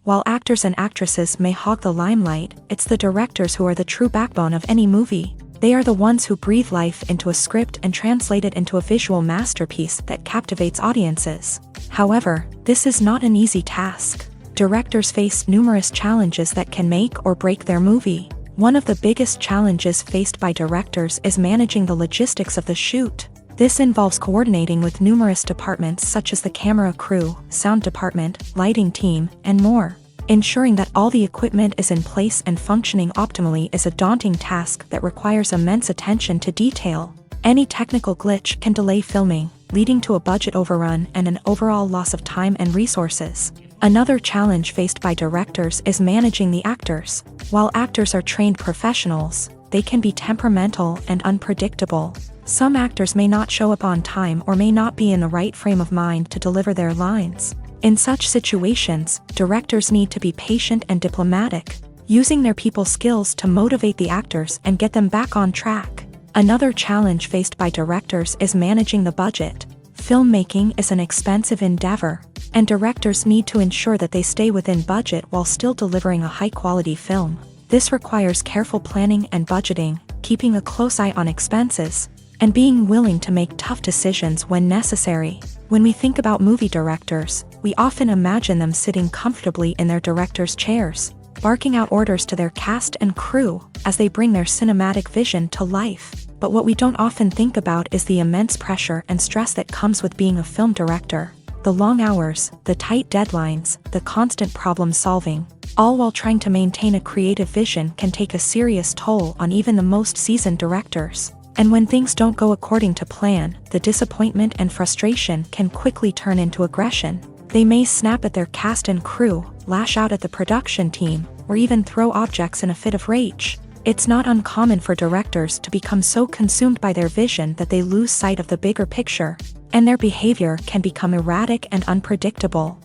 While actors and actresses may hog the limelight, it's the directors who are the true backbone of any movie. They are the ones who breathe life into a script and translate it into a visual masterpiece that captivates audiences. However, this is not an easy task. Directors face numerous challenges that can make or break their movie. One of the biggest challenges faced by directors is managing the logistics of the shoot. This involves coordinating with numerous departments such as the camera crew, sound department, lighting team, and more. Ensuring that all the equipment is in place and functioning optimally is a daunting task that requires immense attention to detail. Any technical glitch can delay filming, leading to a budget overrun and an overall loss of time and resources. Another challenge faced by directors is managing the actors. While actors are trained professionals, they can be temperamental and unpredictable. Some actors may not show up on time or may not be in the right frame of mind to deliver their lines. In such situations, directors need to be patient and diplomatic, using their people skills to motivate the actors and get them back on track. Another challenge faced by directors is managing the budget. Filmmaking is an expensive endeavor, and directors need to ensure that they stay within budget while still delivering a high-quality film. This requires careful planning and budgeting, keeping a close eye on expenses, and being willing to make tough decisions when necessary. When we think about movie directors, we often imagine them sitting comfortably in their director's chairs, barking out orders to their cast and crew as they bring their cinematic vision to life. But what we don't often think about is the immense pressure and stress that comes with being a film director. The long hours, the tight deadlines, the constant problem solving, all while trying to maintain a creative vision can take a serious toll on even the most seasoned directors. And when things don't go according to plan, the disappointment and frustration can quickly turn into aggression. They may snap at their cast and crew, lash out at the production team, or even throw objects in a fit of rage. It's not uncommon for directors to become so consumed by their vision that they lose sight of the bigger picture, and their behavior can become erratic and unpredictable.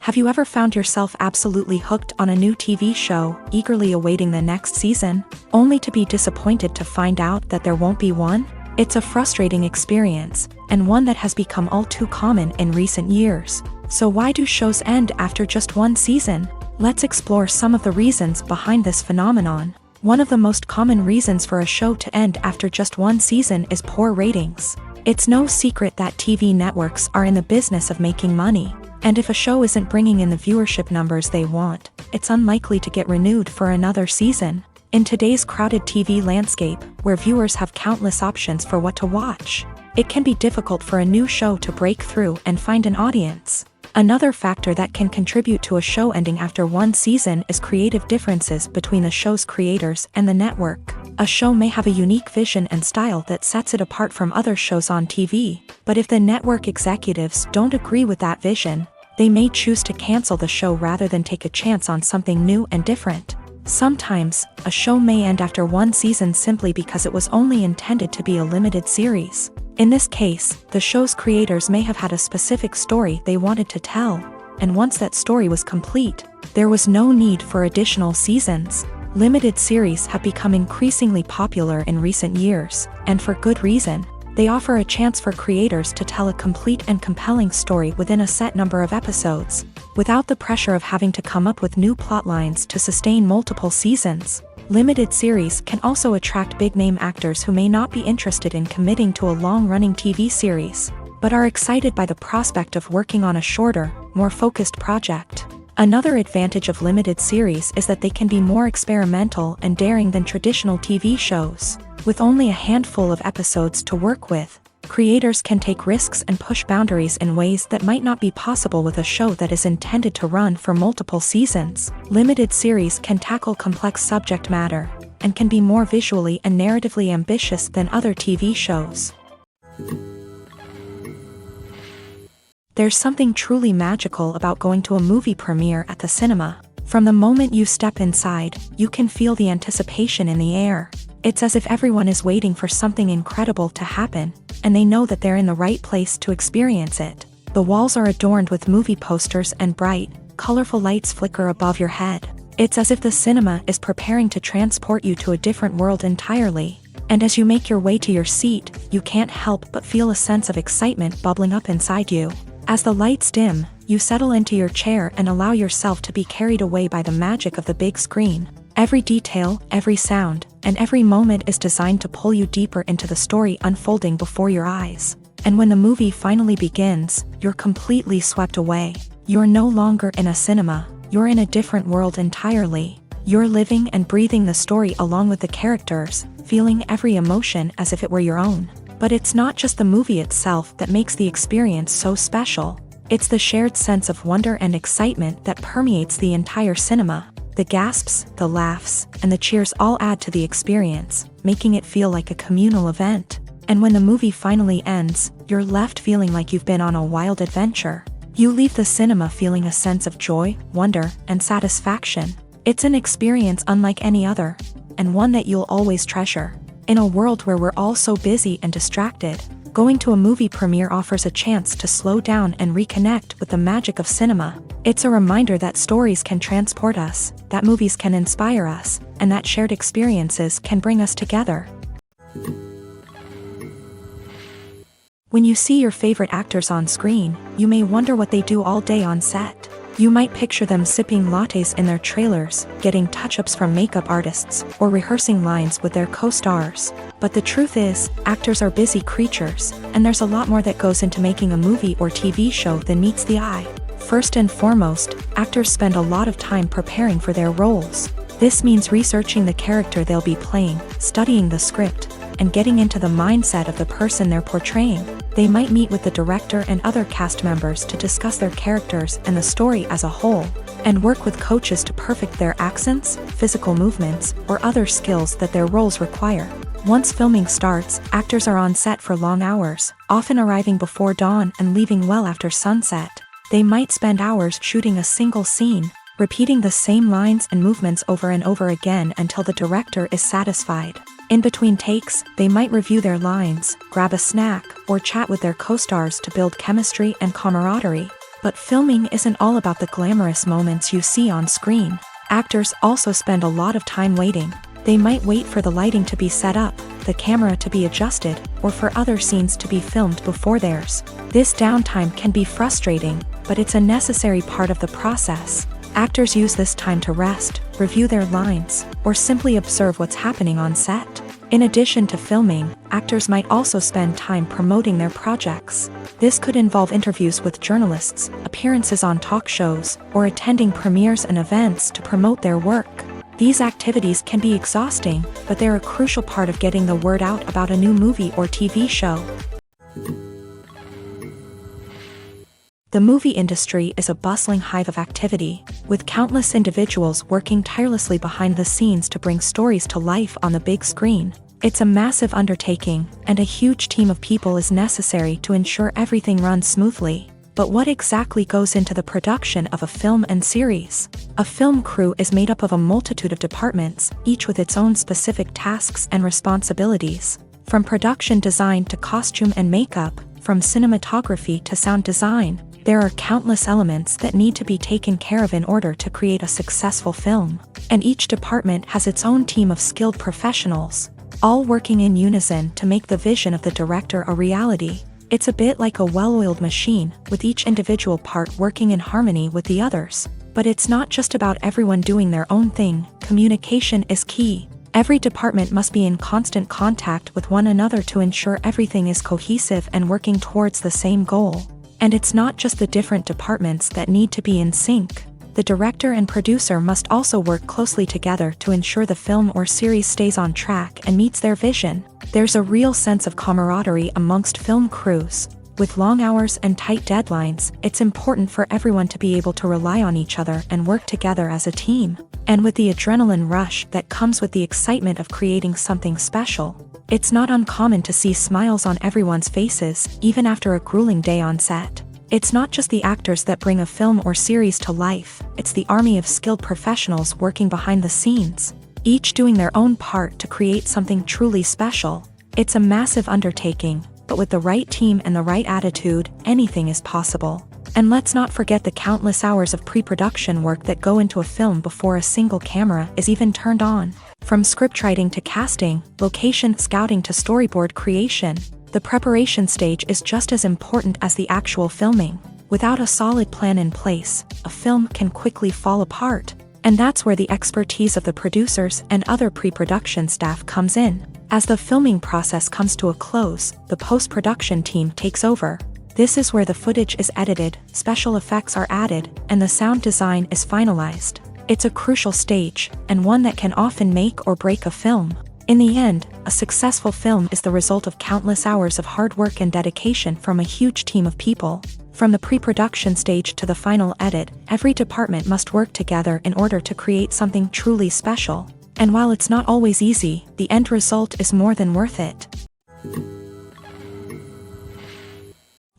Have you ever found yourself absolutely hooked on a new TV show, eagerly awaiting the next season, only to be disappointed to find out that there won't be one? It's a frustrating experience, and one that has become all too common in recent years. So why do shows end after just one season? Let's explore some of the reasons behind this phenomenon. One of the most common reasons for a show to end after just one season is poor ratings. It's no secret that TV networks are in the business of making money. And if a show isn't bringing in the viewership numbers they want, it's unlikely to get renewed for another season. In today's crowded TV landscape, where viewers have countless options for what to watch, it can be difficult for a new show to break through and find an audience. Another factor that can contribute to a show ending after one season is creative differences between the show's creators and the network. A show may have a unique vision and style that sets it apart from other shows on TV, but if the network executives don't agree with that vision, they may choose to cancel the show rather than take a chance on something new and different. Sometimes, a show may end after one season simply because it was only intended to be a limited series. In this case, the show's creators may have had a specific story they wanted to tell, and once that story was complete, there was no need for additional seasons. Limited series have become increasingly popular in recent years, and for good reason. They offer a chance for creators to tell a complete and compelling story within a set number of episodes, without the pressure of having to come up with new plotlines to sustain multiple seasons. Limited series can also attract big-name actors who may not be interested in committing to a long-running TV series, but are excited by the prospect of working on a shorter, more focused project. Another advantage of limited series is that they can be more experimental and daring than traditional TV shows. With only a handful of episodes to work with, creators can take risks and push boundaries in ways that might not be possible with a show that is intended to run for multiple seasons. Limited series can tackle complex subject matter, and can be more visually and narratively ambitious than other TV shows. There's something truly magical about going to a movie premiere at the cinema. From the moment you step inside, you can feel the anticipation in the air. It's as if everyone is waiting for something incredible to happen, and they know that they're in the right place to experience it. The walls are adorned with movie posters and bright, colorful lights flicker above your head. It's as if the cinema is preparing to transport you to a different world entirely. And as you make your way to your seat, you can't help but feel a sense of excitement bubbling up inside you. As the lights dim, you settle into your chair and allow yourself to be carried away by the magic of the big screen. Every detail, every sound, and every moment is designed to pull you deeper into the story unfolding before your eyes. And when the movie finally begins, you're completely swept away. You're no longer in a cinema, you're in a different world entirely. You're living and breathing the story along with the characters, feeling every emotion as if it were your own. But it's not just the movie itself that makes the experience so special. It's the shared sense of wonder and excitement that permeates the entire cinema. The gasps, the laughs, and the cheers all add to the experience, making it feel like a communal event. And when the movie finally ends, you're left feeling like you've been on a wild adventure. You leave the cinema feeling a sense of joy, wonder, and satisfaction. It's an experience unlike any other, and one that you'll always treasure. In a world where we're all so busy and distracted, going to a movie premiere offers a chance to slow down and reconnect with the magic of cinema. It's a reminder that stories can transport us, that movies can inspire us, and that shared experiences can bring us together. When you see your favorite actors on screen, you may wonder what they do all day on set. You might picture them sipping lattes in their trailers, getting touch-ups from makeup artists, or rehearsing lines with their co-stars. But the truth is, actors are busy creatures, and there's a lot more that goes into making a movie or TV show than meets the eye. First and foremost, actors spend a lot of time preparing for their roles. This means researching the character they'll be playing, studying the script, and getting into the mindset of the person they're portraying. They might meet with the director and other cast members to discuss their characters and the story as a whole, and work with coaches to perfect their accents, physical movements, or other skills that their roles require. Once filming starts, actors are on set for long hours, often arriving before dawn and leaving well after sunset. They might spend hours shooting a single scene, repeating the same lines and movements over and over again until the director is satisfied. In between takes, they might review their lines, grab a snack, or chat with their co-stars to build chemistry and camaraderie. But filming isn't all about the glamorous moments you see on screen. Actors also spend a lot of time waiting. They might wait for the lighting to be set up, the camera to be adjusted, or for other scenes to be filmed before theirs. This downtime can be frustrating, but it's a necessary part of the process. Actors use this time to rest, review their lines, or simply observe what's happening on set. In addition to filming, actors might also spend time promoting their projects. This could involve interviews with journalists, appearances on talk shows, or attending premieres and events to promote their work. These activities can be exhausting, but they're a crucial part of getting the word out about a new movie or TV show. The movie industry is a bustling hive of activity, with countless individuals working tirelessly behind the scenes to bring stories to life on the big screen. It's a massive undertaking, and a huge team of people is necessary to ensure everything runs smoothly. But what exactly goes into the production of a film and series? A film crew is made up of a multitude of departments, each with its own specific tasks and responsibilities. From production design to costume and makeup, from cinematography to sound design, there are countless elements that need to be taken care of in order to create a successful film. And each department has its own team of skilled professionals, all working in unison to make the vision of the director a reality. It's a bit like a well-oiled machine, with each individual part working in harmony with the others. But it's not just about everyone doing their own thing. Communication is key. Every department must be in constant contact with one another to ensure everything is cohesive and working towards the same goal. And it's not just the different departments that need to be in sync. The director and producer must also work closely together to ensure the film or series stays on track and meets their vision. There's a real sense of camaraderie amongst film crews. With long hours and tight deadlines, it's important for everyone to be able to rely on each other and work together as a team. And with the adrenaline rush that comes with the excitement of creating something special, it's not uncommon to see smiles on everyone's faces, even after a grueling day on set. It's not just the actors that bring a film or series to life, it's the army of skilled professionals working behind the scenes, each doing their own part to create something truly special. It's a massive undertaking, but with the right team and the right attitude, anything is possible. And let's not forget the countless hours of pre-production work that go into a film before a single camera is even turned on. From scriptwriting to casting, location scouting to storyboard creation, the preparation stage is just as important as the actual filming. Without a solid plan in place, a film can quickly fall apart. And that's where the expertise of the producers and other pre-production staff comes in. As the filming process comes to a close, the post-production team takes over. This is where the footage is edited, special effects are added, and the sound design is finalized. It's a crucial stage, and one that can often make or break a film. In the end, a successful film is the result of countless hours of hard work and dedication from a huge team of people. From the pre-production stage to the final edit, every department must work together in order to create something truly special. And while it's not always easy, the end result is more than worth it.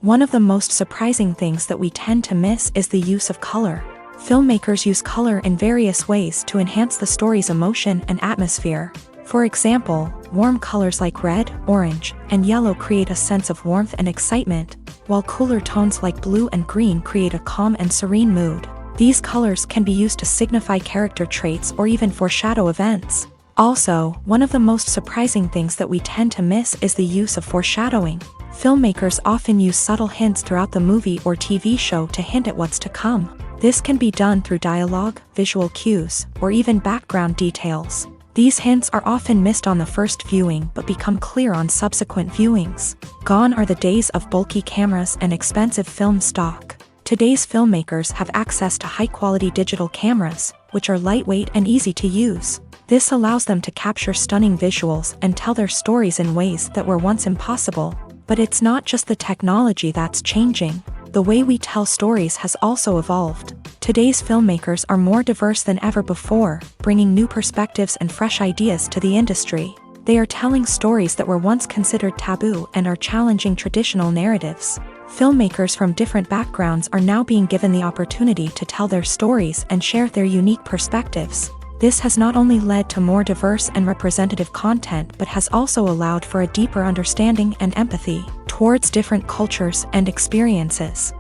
One of the most surprising things that we tend to miss is the use of color. Filmmakers use color in various ways to enhance the story's emotion and atmosphere. For example, warm colors like red, orange, and yellow create a sense of warmth and excitement, while cooler tones like blue and green create a calm and serene mood. These colors can be used to signify character traits or even foreshadow events. Also, one of the most surprising things that we tend to miss is the use of foreshadowing. Filmmakers often use subtle hints throughout the movie or TV show to hint at what's to come. This can be done through dialogue, visual cues, or even background details. These hints are often missed on the first viewing but become clear on subsequent viewings. Gone are the days of bulky cameras and expensive film stock. Today's filmmakers have access to high-quality digital cameras, which are lightweight and easy to use. This allows them to capture stunning visuals and tell their stories in ways that were once impossible. But it's not just the technology that's changing. The way we tell stories has also evolved. Today's filmmakers are more diverse than ever before, bringing new perspectives and fresh ideas to the industry. They are telling stories that were once considered taboo and are challenging traditional narratives. Filmmakers from different backgrounds are now being given the opportunity to tell their stories and share their unique perspectives. This has not only led to more diverse and representative content but has also allowed for a deeper understanding and empathy towards different cultures and experiences.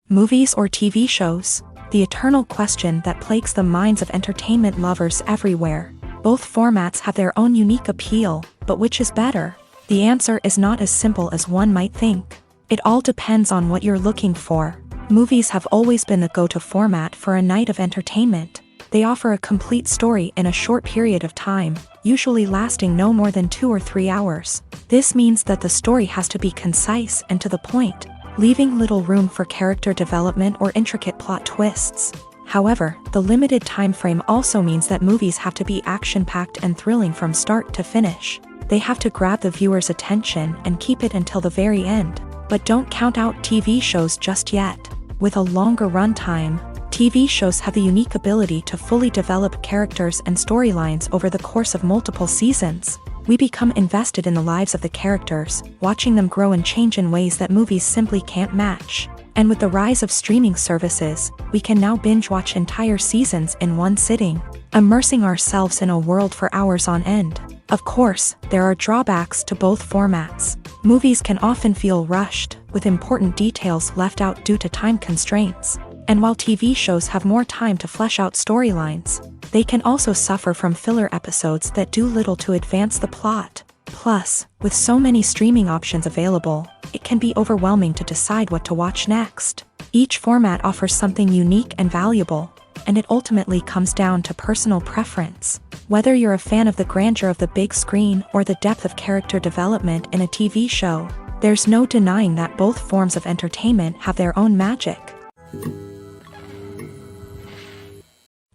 Movies or TV shows? The eternal question that plagues the minds of entertainment lovers everywhere. Both formats have their own unique appeal, but which is better? The answer is not as simple as one might think. It all depends on what you're looking for. Movies have always been the go-to format for a night of entertainment. They offer a complete story in a short period of time, usually lasting no more than 2 or 3 hours. This means that the story has to be concise and to the point, leaving little room for character development or intricate plot twists. However, the limited time frame also means that movies have to be action-packed and thrilling from start to finish. They have to grab the viewer's attention and keep it until the very end. But don't count out TV shows just yet. With a longer runtime, TV shows have the unique ability to fully develop characters and storylines over the course of multiple seasons. We become invested in the lives of the characters, watching them grow and change in ways that movies simply can't match. And with the rise of streaming services, we can now binge-watch entire seasons in one sitting, immersing ourselves in a world for hours on end. Of course, there are drawbacks to both formats. Movies can often feel rushed, with important details left out due to time constraints. And while TV shows have more time to flesh out storylines, they can also suffer from filler episodes that do little to advance the plot. Plus, with so many streaming options available, it can be overwhelming to decide what to watch next. Each format offers something unique and valuable, and it ultimately comes down to personal preference. Whether you're a fan of the grandeur of the big screen or the depth of character development in a TV show, there's no denying that both forms of entertainment have their own magic.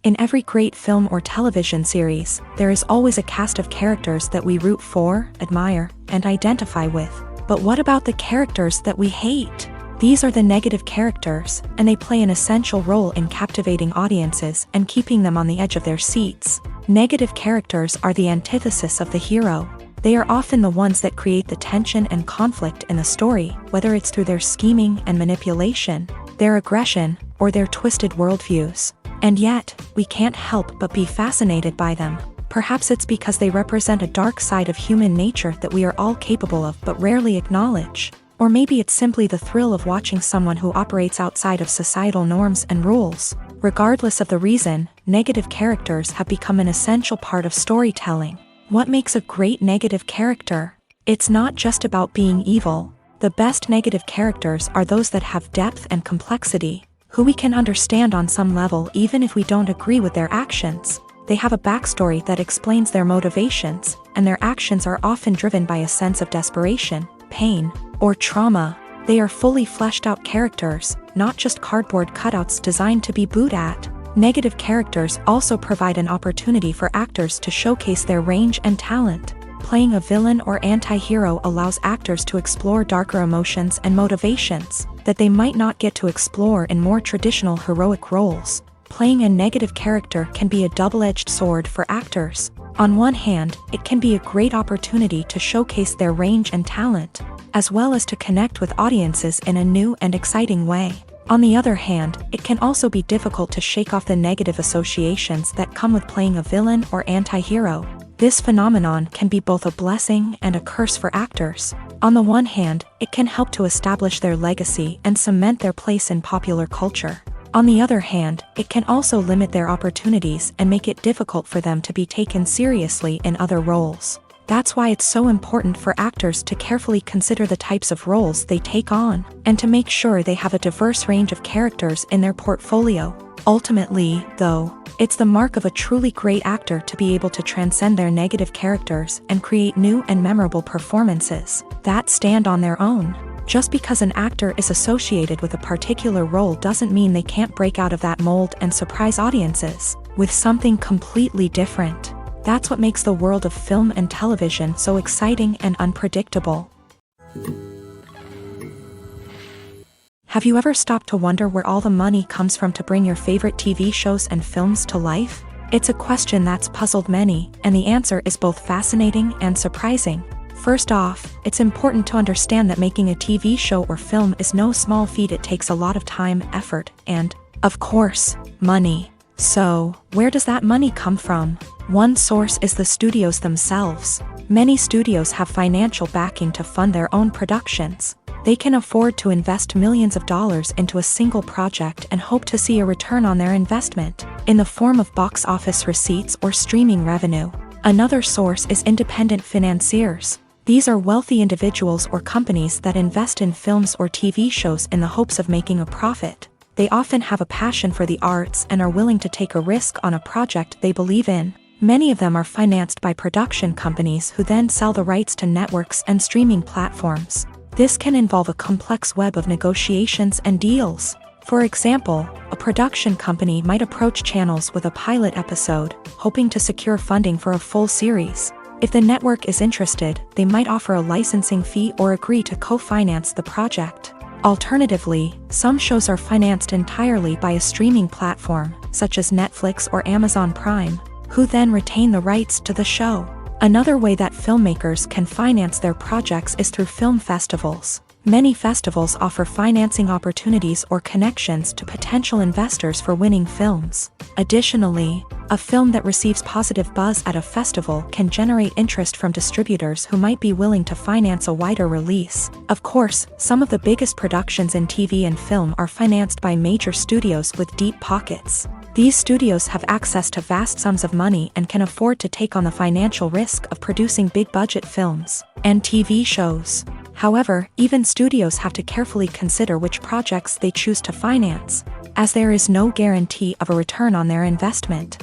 In every great film or television series, there is always a cast of characters that we root for, admire, and identify with. But what about the characters that we hate? These are the negative characters, and they play an essential role in captivating audiences and keeping them on the edge of their seats. Negative characters are the antithesis of the hero. They are often the ones that create the tension and conflict in the story, whether it's through their scheming and manipulation, their aggression, or their twisted worldviews. And yet, we can't help but be fascinated by them. Perhaps it's because they represent a dark side of human nature that we are all capable of but rarely acknowledge. Or maybe it's simply the thrill of watching someone who operates outside of societal norms and rules. Regardless of the reason, negative characters have become an essential part of storytelling. What makes a great negative character? It's not just about being evil. The best negative characters are those that have depth and complexity, who we can understand on some level even if we don't agree with their actions. They have a backstory that explains their motivations, and their actions are often driven by a sense of desperation, pain, or trauma. They are fully fleshed out characters, not just cardboard cutouts designed to be booed at. Negative characters also provide an opportunity for actors to showcase their range and talent. Playing a villain or anti-hero allows actors to explore darker emotions and motivations that they might not get to explore in more traditional heroic roles. Playing a negative character can be a double-edged sword for actors. On one hand, it can be a great opportunity to showcase their range and talent, as well as to connect with audiences in a new and exciting way. On the other hand, it can also be difficult to shake off the negative associations that come with playing a villain or anti-hero. This phenomenon can be both a blessing and a curse for actors. On the one hand, it can help to establish their legacy and cement their place in popular culture. On the other hand, it can also limit their opportunities and make it difficult for them to be taken seriously in other roles. That's why it's so important for actors to carefully consider the types of roles they take on, and to make sure they have a diverse range of characters in their portfolio. Ultimately, though, it's the mark of a truly great actor to be able to transcend their negative characters and create new and memorable performances that stand on their own. Just because an actor is associated with a particular role doesn't mean they can't break out of that mold and surprise audiences with something completely different. That's what makes the world of film and television so exciting and unpredictable. Have you ever stopped to wonder where all the money comes from to bring your favorite TV shows and films to life? It's a question that's puzzled many, and the answer is both fascinating and surprising. First off, it's important to understand that making a TV show or film is no small feat. It takes a lot of time, effort, and, of course, money. So, where does that money come from? One source is the studios themselves. Many studios have financial backing to fund their own productions. They can afford to invest millions of dollars into a single project and hope to see a return on their investment, in the form of box office receipts or streaming revenue. Another source is independent financiers. These are wealthy individuals or companies that invest in films or TV shows in the hopes of making a profit. They often have a passion for the arts and are willing to take a risk on a project they believe in. Many of them are financed by production companies who then sell the rights to networks and streaming platforms. This can involve a complex web of negotiations and deals. For example, a production company might approach channels with a pilot episode, hoping to secure funding for a full series. If the network is interested, they might offer a licensing fee or agree to co-finance the project. Alternatively, some shows are financed entirely by a streaming platform, such as Netflix or Amazon Prime, who then retain the rights to the show. Another way that filmmakers can finance their projects is through film festivals. Many festivals offer financing opportunities or connections to potential investors for winning films. Additionally, a film that receives positive buzz at a festival can generate interest from distributors who might be willing to finance a wider release. Of course, some of the biggest productions in TV and film are financed by major studios with deep pockets. These studios have access to vast sums of money and can afford to take on the financial risk of producing big-budget films and TV shows. However, even studios have to carefully consider which projects they choose to finance, as there is no guarantee of a return on their investment.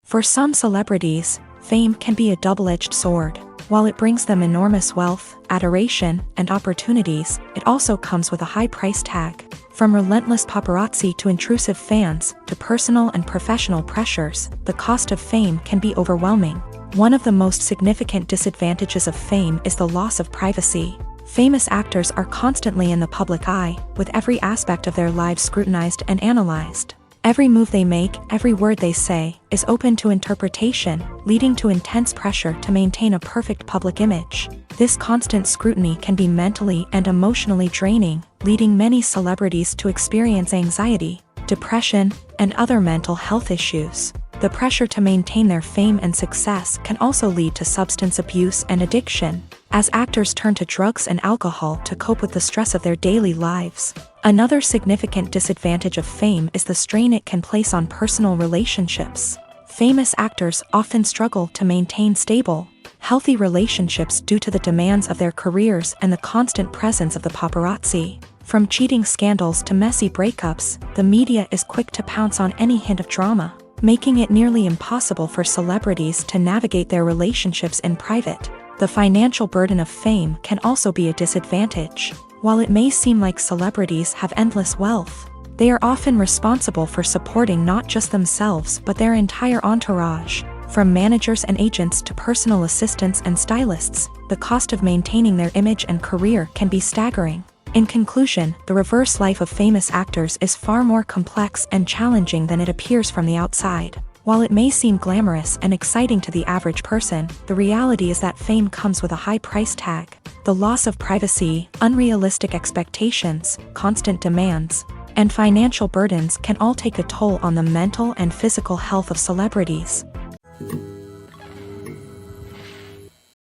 For some celebrities, fame can be a double-edged sword. While it brings them enormous wealth, adoration, and opportunities, it also comes with a high price tag. From relentless paparazzi to intrusive fans, to personal and professional pressures, the cost of fame can be overwhelming. One of the most significant disadvantages of fame is the loss of privacy. Famous actors are constantly in the public eye, with every aspect of their lives scrutinized and analyzed. Every move they make, every word they say, is open to interpretation, leading to intense pressure to maintain a perfect public image. This constant scrutiny can be mentally and emotionally draining, leading many celebrities to experience anxiety, depression, and other mental health issues. The pressure to maintain their fame and success can also lead to substance abuse and addiction, as actors turn to drugs and alcohol to cope with the stress of their daily lives. Another significant disadvantage of fame is the strain it can place on personal relationships. Famous actors often struggle to maintain stable, healthy relationships due to the demands of their careers and the constant presence of the paparazzi. From cheating scandals to messy breakups, the media is quick to pounce on any hint of drama, making it nearly impossible for celebrities to navigate their relationships in private. The financial burden of fame can also be a disadvantage. While it may seem like celebrities have endless wealth, they are often responsible for supporting not just themselves but their entire entourage. From managers and agents to personal assistants and stylists, the cost of maintaining their image and career can be staggering. In conclusion, the reverse life of famous actors is far more complex and challenging than it appears from the outside. While it may seem glamorous and exciting to the average person, the reality is that fame comes with a high price tag. The loss of privacy, unrealistic expectations, constant demands, and financial burdens can all take a toll on the mental and physical health of celebrities.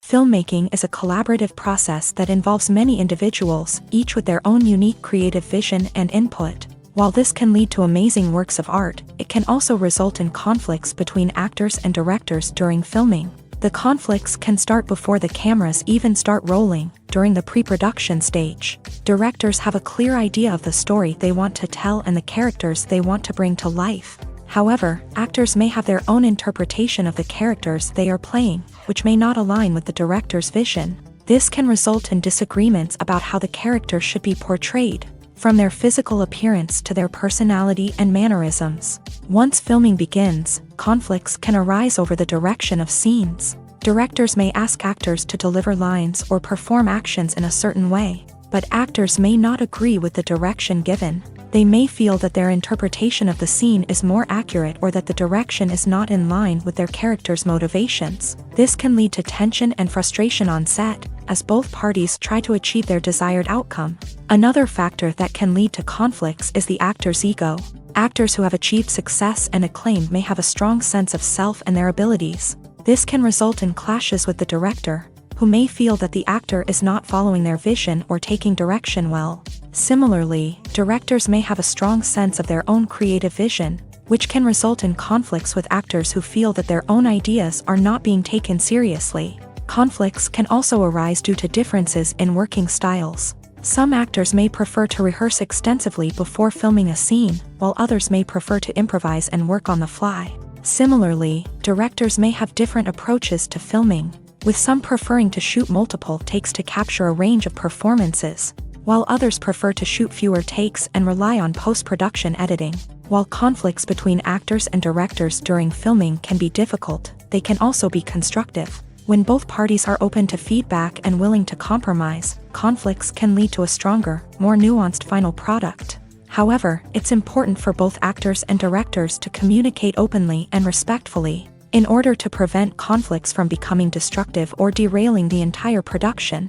Filmmaking is a collaborative process that involves many individuals, each with their own unique creative vision and input. While this can lead to amazing works of art, it can also result in conflicts between actors and directors during filming. The conflicts can start before the cameras even start rolling, during the pre-production stage. Directors have a clear idea of the story they want to tell and the characters they want to bring to life. However, actors may have their own interpretation of the characters they are playing, which may not align with the director's vision. This can result in disagreements about how the character should be portrayed, from their physical appearance to their personality and mannerisms. Once filming begins, conflicts can arise over the direction of scenes. Directors may ask actors to deliver lines or perform actions in a certain way, but actors may not agree with the direction given. They may feel that their interpretation of the scene is more accurate or that the direction is not in line with their character's motivations. This can lead to tension and frustration on set, as both parties try to achieve their desired outcome. Another factor that can lead to conflicts is the actor's ego. Actors who have achieved success and acclaim may have a strong sense of self and their abilities. This can result in clashes with the director, who may feel that the actor is not following their vision or taking direction well. Similarly, directors may have a strong sense of their own creative vision, which can result in conflicts with actors who feel that their own ideas are not being taken seriously. Conflicts can also arise due to differences in working styles. Some actors may prefer to rehearse extensively before filming a scene, while others may prefer to improvise and work on the fly. Similarly, directors may have different approaches to filming, with some preferring to shoot multiple takes to capture a range of performances, while others prefer to shoot fewer takes and rely on post-production editing. While conflicts between actors and directors during filming can be difficult, they can also be constructive. When both parties are open to feedback and willing to compromise, conflicts can lead to a stronger, more nuanced final product. However, it's important for both actors and directors to communicate openly and respectfully, in order to prevent conflicts from becoming destructive or derailing the entire production.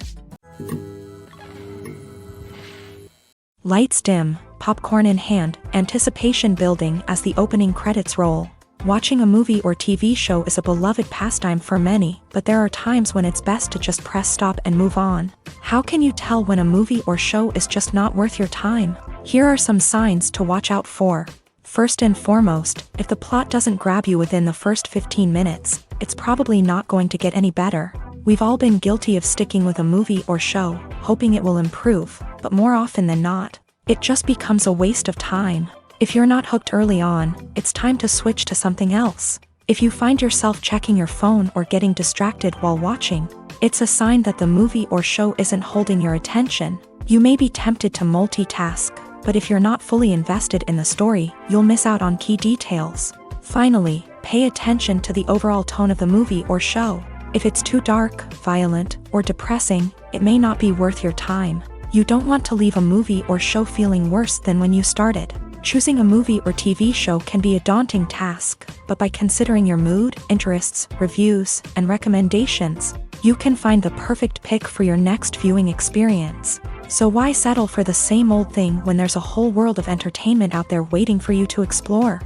Lights dim, popcorn in hand, anticipation building as the opening credits roll. Watching a movie or TV show is a beloved pastime for many, but there are times when it's best to just press stop and move on. How can you tell when a movie or show is just not worth your time? Here are some signs to watch out for. First and foremost, if the plot doesn't grab you within the first 15 minutes, it's probably not going to get any better. We've all been guilty of sticking with a movie or show, hoping it will improve, but more often than not, it just becomes a waste of time. If you're not hooked early on, it's time to switch to something else. If you find yourself checking your phone or getting distracted while watching, it's a sign that the movie or show isn't holding your attention. You may be tempted to multitask, but if you're not fully invested in the story, you'll miss out on key details. Finally, pay attention to the overall tone of the movie or show. If it's too dark, violent, or depressing, it may not be worth your time. You don't want to leave a movie or show feeling worse than when you started. Choosing a movie or TV show can be a daunting task, but by considering your mood, interests, reviews, and recommendations, you can find the perfect pick for your next viewing experience. So why settle for the same old thing when there's a whole world of entertainment out there waiting for you to explore?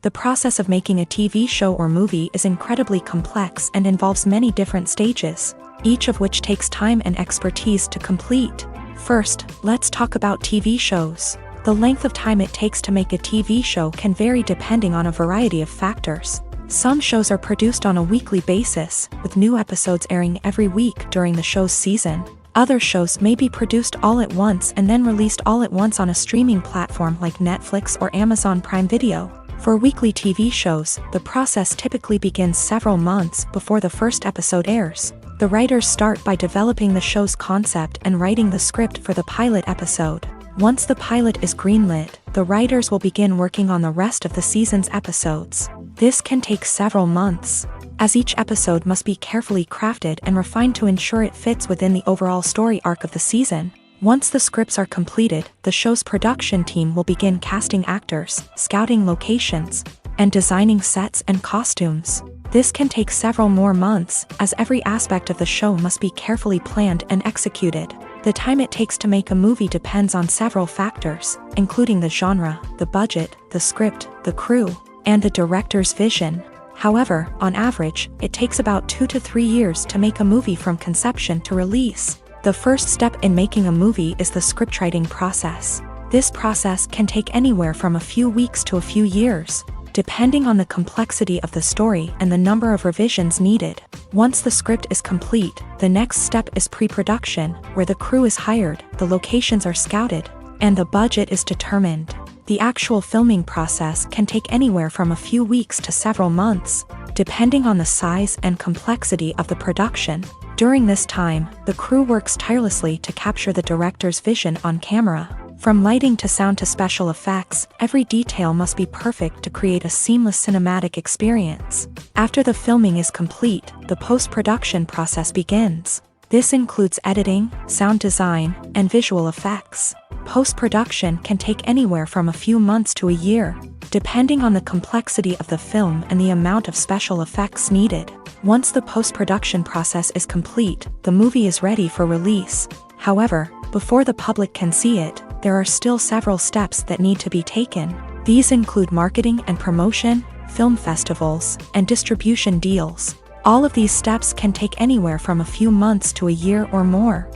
The process of making a TV show or movie is incredibly complex and involves many different stages, each of which takes time and expertise to complete. First, let's talk about TV shows. The length of time it takes to make a TV show can vary depending on a variety of factors. Some shows are produced on a weekly basis, with new episodes airing every week during the show's season. Other shows may be produced all at once and then released all at once on a streaming platform like Netflix or Amazon Prime Video. For weekly TV shows, the process typically begins several months before the first episode airs. The writers start by developing the show's concept and writing the script for the pilot episode. Once the pilot is greenlit, the writers will begin working on the rest of the season's episodes. This can take several months, as each episode must be carefully crafted and refined to ensure it fits within the overall story arc of the season. Once the scripts are completed, the show's production team will begin casting actors, scouting locations, and designing sets and costumes. This can take several more months, as every aspect of the show must be carefully planned and executed. The time it takes to make a movie depends on several factors, including the genre, the budget, the script, the crew, and the director's vision. However, on average, it takes about 2 to 3 years to make a movie from conception to release. The first step in making a movie is the scriptwriting process. This process can take anywhere from a few weeks to a few years, depending on the complexity of the story and the number of revisions needed. Once the script is complete, the next step is pre-production, where the crew is hired, the locations are scouted, and the budget is determined. The actual filming process can take anywhere from a few weeks to several months, depending on the size and complexity of the production. During this time, the crew works tirelessly to capture the director's vision on camera. From lighting to sound to special effects, every detail must be perfect to create a seamless cinematic experience. After the filming is complete, the post-production process begins. This includes editing, sound design, and visual effects. Post-production can take anywhere from a few months to a year, depending on the complexity of the film and the amount of special effects needed. Once the post-production process is complete, the movie is ready for release. However, before the public can see it, there are still several steps that need to be taken. These include marketing and promotion, film festivals, and distribution deals. All of these steps can take anywhere from a few months to a year or more.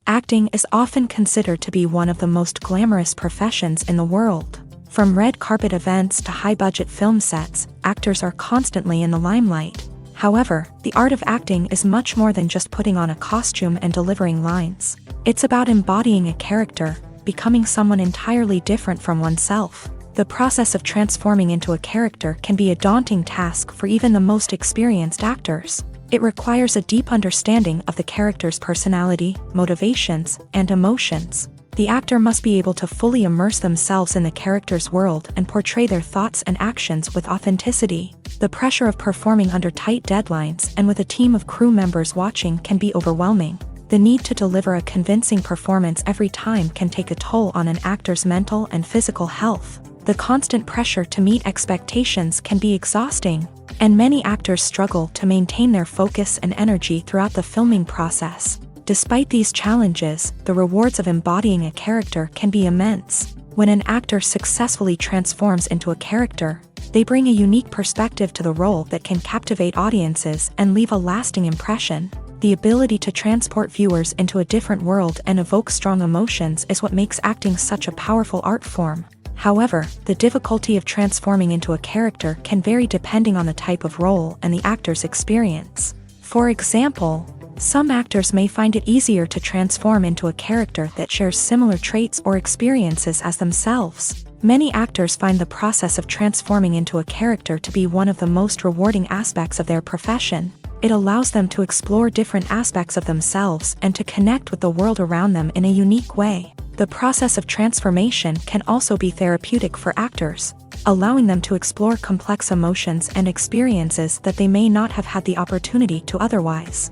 Acting is often considered to be one of the most glamorous professions in the world. From red carpet events to high-budget film sets, actors are constantly in the limelight. However, the art of acting is much more than just putting on a costume and delivering lines. It's about embodying a character, becoming someone entirely different from oneself. The process of transforming into a character can be a daunting task for even the most experienced actors. It requires a deep understanding of the character's personality, motivations, and emotions. The actor must be able to fully immerse themselves in the character's world and portray their thoughts and actions with authenticity. The pressure of performing under tight deadlines and with a team of crew members watching can be overwhelming. The need to deliver a convincing performance every time can take a toll on an actor's mental and physical health. The constant pressure to meet expectations can be exhausting, and many actors struggle to maintain their focus and energy throughout the filming process. Despite these challenges, the rewards of embodying a character can be immense. When an actor successfully transforms into a character, they bring a unique perspective to the role that can captivate audiences and leave a lasting impression. The ability to transport viewers into a different world and evoke strong emotions is what makes acting such a powerful art form. However, the difficulty of transforming into a character can vary depending on the type of role and the actor's experience. For example, some actors may find it easier to transform into a character that shares similar traits or experiences as themselves. Many actors find the process of transforming into a character to be one of the most rewarding aspects of their profession. It allows them to explore different aspects of themselves and to connect with the world around them in a unique way. The process of transformation can also be therapeutic for actors, allowing them to explore complex emotions and experiences that they may not have had the opportunity to otherwise.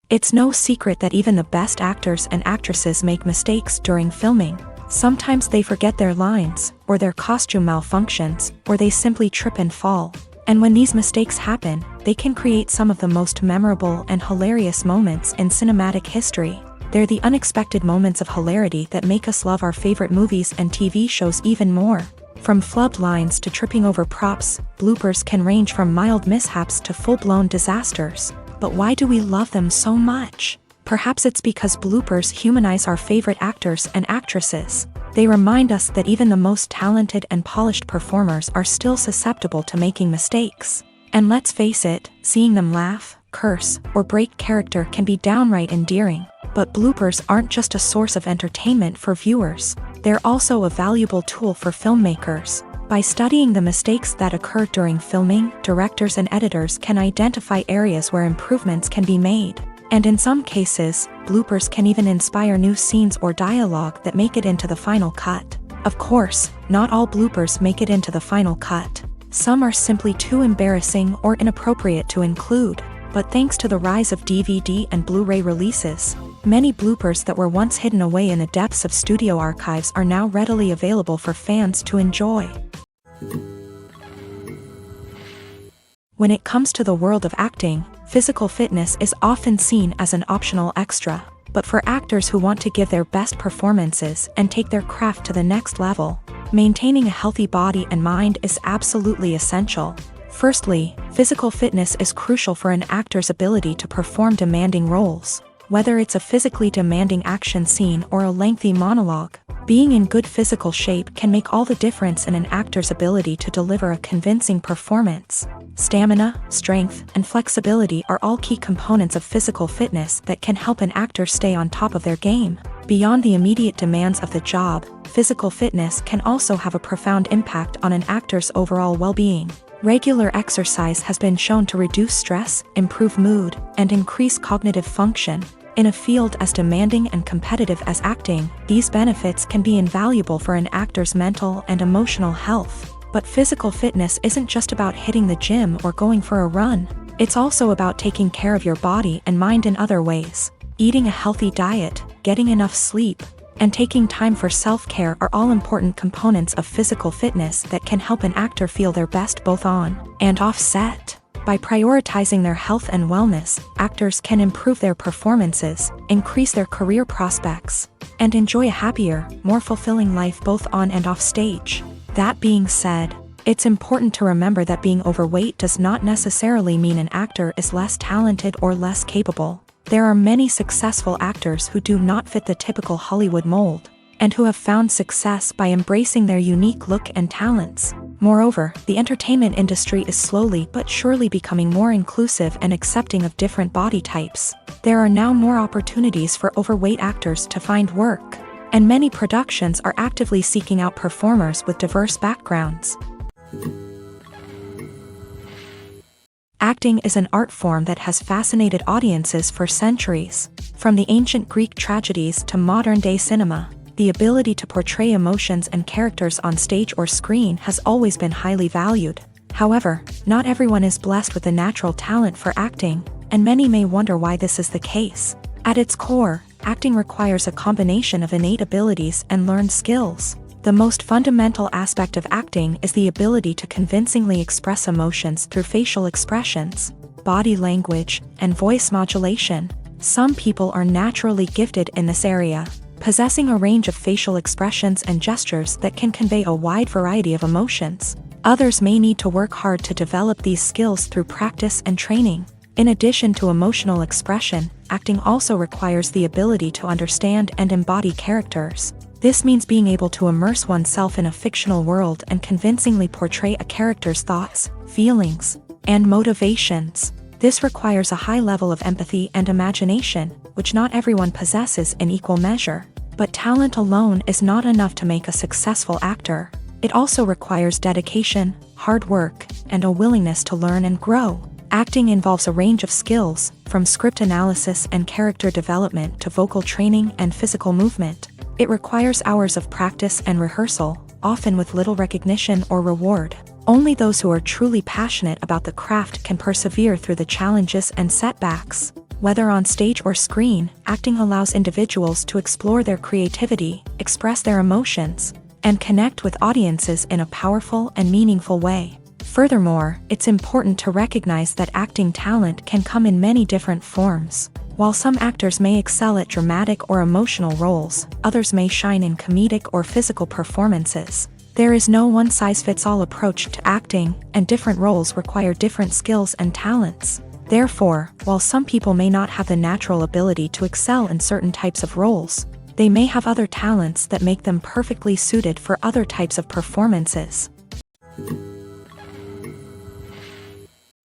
It's no secret that even the best actors and actresses make mistakes during filming. Sometimes they forget their lines, or their costume malfunctions, or they simply trip and fall. And when these mistakes happen, they can create some of the most memorable and hilarious moments in cinematic history. They're the unexpected moments of hilarity that make us love our favorite movies and TV shows even more. From flubbed lines to tripping over props, bloopers can range from mild mishaps to full-blown disasters. But why do we love them so much? Perhaps it's because bloopers humanize our favorite actors and actresses. They remind us that even the most talented and polished performers are still susceptible to making mistakes. And let's face it, seeing them laugh, curse, or break character can be downright endearing. But bloopers aren't just a source of entertainment for viewers. They're also a valuable tool for filmmakers. By studying the mistakes that occur during filming, directors and editors can identify areas where improvements can be made. And in some cases, bloopers can even inspire new scenes or dialogue that make it into the final cut. Of course, not all bloopers make it into the final cut. Some are simply too embarrassing or inappropriate to include. But thanks to the rise of DVD and Blu-ray releases, many bloopers that were once hidden away in the depths of studio archives are now readily available for fans to enjoy. When it comes to the world of acting, physical fitness is often seen as an optional extra. But for actors who want to give their best performances and take their craft to the next level, maintaining a healthy body and mind is absolutely essential. Firstly, physical fitness is crucial for an actor's ability to perform demanding roles. Whether it's a physically demanding action scene or a lengthy monologue, being in good physical shape can make all the difference in an actor's ability to deliver a convincing performance. Stamina, strength, and flexibility are all key components of physical fitness that can help an actor stay on top of their game. Beyond the immediate demands of the job, physical fitness can also have a profound impact on an actor's overall well-being. Regular exercise has been shown to reduce stress, improve mood, and increase cognitive function. In a field as demanding and competitive as acting, these benefits can be invaluable for an actor's mental and emotional health. But physical fitness isn't just about hitting the gym or going for a run. It's also about taking care of your body and mind in other ways. Eating a healthy diet, getting enough sleep, and taking time for self-care are all important components of physical fitness that can help an actor feel their best both on and off set. By prioritizing their health and wellness, actors can improve their performances, increase their career prospects, and enjoy a happier, more fulfilling life both on and off stage. That being said, it's important to remember that being overweight does not necessarily mean an actor is less talented or less capable. There are many successful actors who do not fit the typical Hollywood mold, and who have found success by embracing their unique look and talents. Moreover, the entertainment industry is slowly but surely becoming more inclusive and accepting of different body types. There are now more opportunities for overweight actors to find work, and many productions are actively seeking out performers with diverse backgrounds. Acting is an art form that has fascinated audiences for centuries. From the ancient Greek tragedies to modern-day cinema, the ability to portray emotions and characters on stage or screen has always been highly valued. However, not everyone is blessed with a natural talent for acting, and many may wonder why this is the case. At its core, acting requires a combination of innate abilities and learned skills. The most fundamental aspect of acting is the ability to convincingly express emotions through facial expressions, body language, and voice modulation. Some people are naturally gifted in this area, possessing a range of facial expressions and gestures that can convey a wide variety of emotions. Others may need to work hard to develop these skills through practice and training. In addition to emotional expression, acting also requires the ability to understand and embody characters. This means being able to immerse oneself in a fictional world and convincingly portray a character's thoughts, feelings, and motivations. This requires a high level of empathy and imagination, which not everyone possesses in equal measure. But talent alone is not enough to make a successful actor. It also requires dedication, hard work, and a willingness to learn and grow. Acting involves a range of skills, from script analysis and character development to vocal training and physical movement. It requires hours of practice and rehearsal, often with little recognition or reward. Only those who are truly passionate about the craft can persevere through the challenges and setbacks. Whether on stage or screen, acting allows individuals to explore their creativity, express their emotions, and connect with audiences in a powerful and meaningful way. Furthermore, it's important to recognize that acting talent can come in many different forms. While some actors may excel at dramatic or emotional roles, others may shine in comedic or physical performances. There is no one-size-fits-all approach to acting, and different roles require different skills and talents. Therefore, while some people may not have the natural ability to excel in certain types of roles, they may have other talents that make them perfectly suited for other types of performances.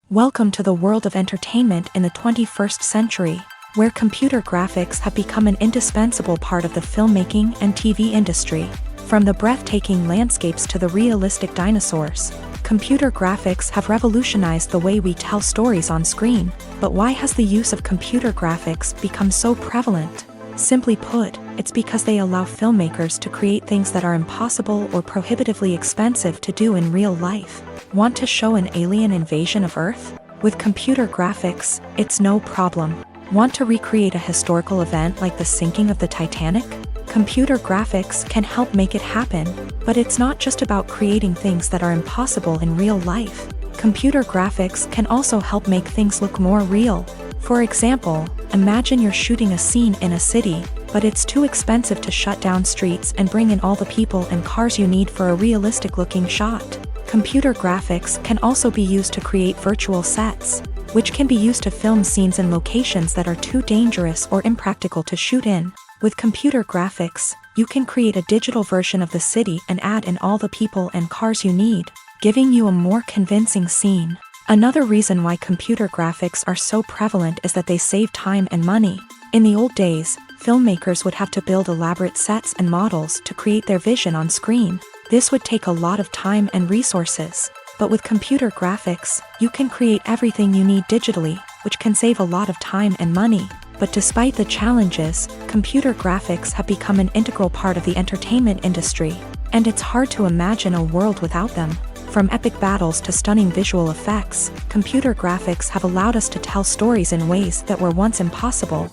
Welcome to the world of entertainment in the 21st century, where computer graphics have become an indispensable part of the filmmaking and TV industry. From the breathtaking landscapes to the realistic dinosaurs, computer graphics have revolutionized the way we tell stories on screen. But why has the use of computer graphics become so prevalent? Simply put, it's because they allow filmmakers to create things that are impossible or prohibitively expensive to do in real life. Want to show an alien invasion of Earth? With computer graphics, it's no problem. Want to recreate a historical event like the sinking of the Titanic? Computer graphics can help make it happen, but it's not just about creating things that are impossible in real life. Computer graphics can also help make things look more real. For example, imagine you're shooting a scene in a city, but it's too expensive to shut down streets and bring in all the people and cars you need for a realistic-looking shot. Computer graphics can also be used to create virtual sets, which can be used to film scenes in locations that are too dangerous or impractical to shoot in. With computer graphics, you can create a digital version of the city and add in all the people and cars you need, giving you a more convincing scene. Another reason why computer graphics are so prevalent is that they save time and money. In the old days, filmmakers would have to build elaborate sets and models to create their vision on screen. This would take a lot of time and resources. But with computer graphics, you can create everything you need digitally, which can save a lot of time and money. But despite the challenges, computer graphics have become an integral part of the entertainment industry, and it's hard to imagine a world without them. From epic battles to stunning visual effects, computer graphics have allowed us to tell stories in ways that were once impossible.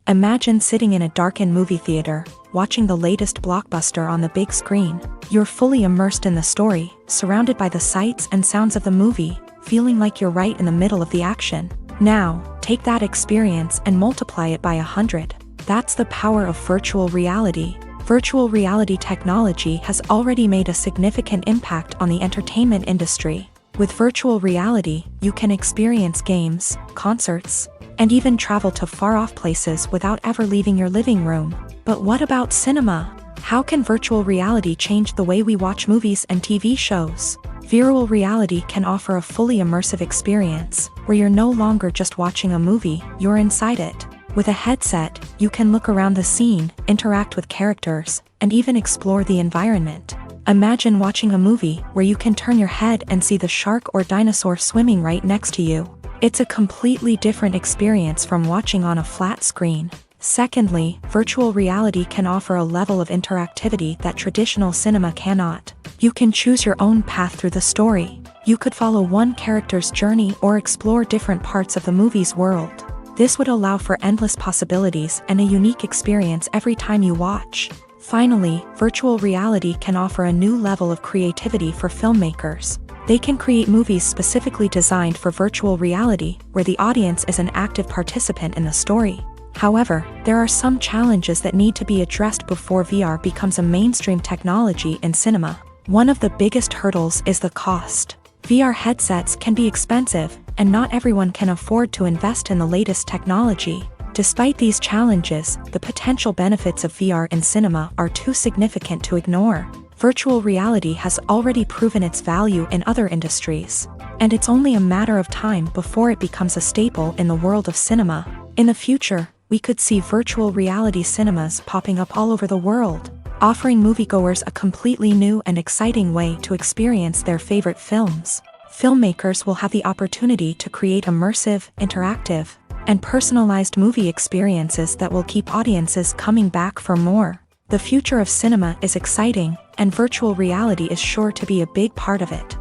Imagine sitting in a darkened movie theater, watching the latest blockbuster on the big screen. You're fully immersed in the story, surrounded by the sights and sounds of the movie, feeling like you're right in the middle of the action. Now, take that experience and multiply it by 100. That's the power of virtual reality. Virtual reality technology has already made a significant impact on the entertainment industry. With virtual reality, you can experience games, concerts, and even travel to far-off places without ever leaving your living room. But what about cinema? How can virtual reality change the way we watch movies and TV shows? Virtual reality can offer a fully immersive experience, where you're no longer just watching a movie, you're inside it. With a headset, you can look around the scene, interact with characters, and even explore the environment. Imagine watching a movie where you can turn your head and see the shark or dinosaur swimming right next to you. It's a completely different experience from watching on a flat screen. Secondly, virtual reality can offer a level of interactivity that traditional cinema cannot. You can choose your own path through the story. You could follow one character's journey or explore different parts of the movie's world. This would allow for endless possibilities and a unique experience every time you watch. Finally, virtual reality can offer a new level of creativity for filmmakers. They can create movies specifically designed for virtual reality, where the audience is an active participant in the story. However, there are some challenges that need to be addressed before VR becomes a mainstream technology in cinema. One of the biggest hurdles is the cost. VR headsets can be expensive, and not everyone can afford to invest in the latest technology. Despite these challenges, the potential benefits of VR in cinema are too significant to ignore. Virtual reality has already proven its value in other industries, and it's only a matter of time before it becomes a staple in the world of cinema. In the future, we could see virtual reality cinemas popping up all over the world, offering moviegoers a completely new and exciting way to experience their favorite films. Filmmakers will have the opportunity to create immersive, interactive, and personalized movie experiences that will keep audiences coming back for more. The future of cinema is exciting, and virtual reality is sure to be a big part of it.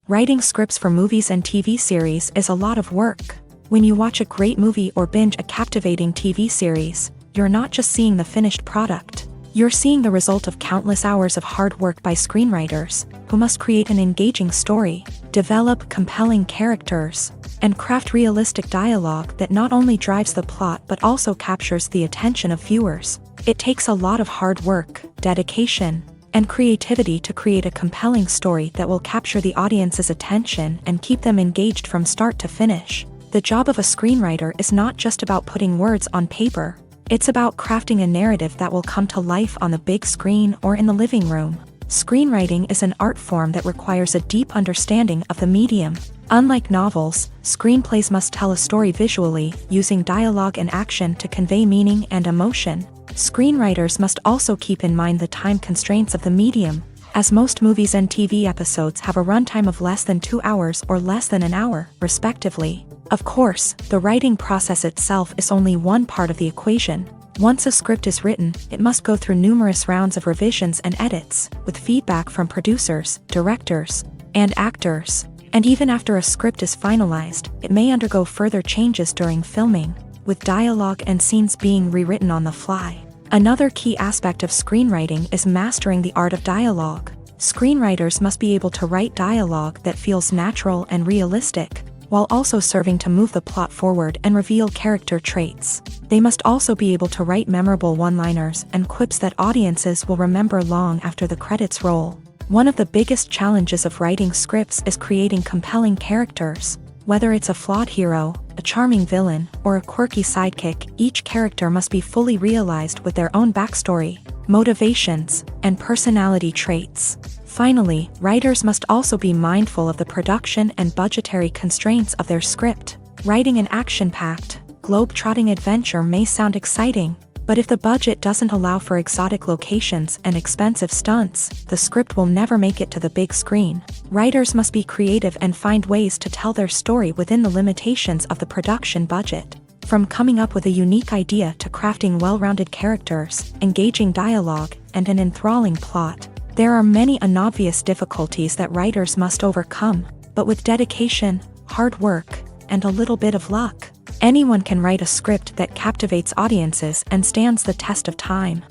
Writing scripts for movies and TV series is a lot of work. When you watch a great movie or binge a captivating TV series, you're not just seeing the finished product. You're seeing the result of countless hours of hard work by screenwriters, who must create an engaging story, develop compelling characters, and craft realistic dialogue that not only drives the plot but also captures the attention of viewers. It takes a lot of hard work, dedication, and creativity to create a compelling story that will capture the audience's attention and keep them engaged from start to finish. The job of a screenwriter is not just about putting words on paper. It's about crafting a narrative that will come to life on the big screen or in the living room. Screenwriting is an art form that requires a deep understanding of the medium. Unlike novels, screenplays must tell a story visually, using dialogue and action to convey meaning and emotion. Screenwriters must also keep in mind the time constraints of the medium, as most movies and TV episodes have a runtime of less than 2 hours or less than an hour, respectively. Of course, the writing process itself is only one part of the equation. Once a script is written, it must go through numerous rounds of revisions and edits, with feedback from producers, directors, and actors. And even after a script is finalized, it may undergo further changes during filming, with dialogue and scenes being rewritten on the fly. Another key aspect of screenwriting is mastering the art of dialogue. Screenwriters must be able to write dialogue that feels natural and realistic, while also serving to move the plot forward and reveal character traits. They must also be able to write memorable one-liners and quips that audiences will remember long after the credits roll. One of the biggest challenges of writing scripts is creating compelling characters. Whether it's a flawed hero, a charming villain, or a quirky sidekick, each character must be fully realized with their own backstory, motivations, and personality traits. Finally, writers must also be mindful of the production and budgetary constraints of their script. Writing an action-packed, globe-trotting adventure may sound exciting, but if the budget doesn't allow for exotic locations and expensive stunts, the script will never make it to the big screen. Writers must be creative and find ways to tell their story within the limitations of the production budget. From coming up with a unique idea to crafting well-rounded characters, engaging dialogue, and an enthralling plot, there are many unobvious difficulties that writers must overcome, but with dedication, hard work, and a little bit of luck, anyone can write a script that captivates audiences and stands the test of time.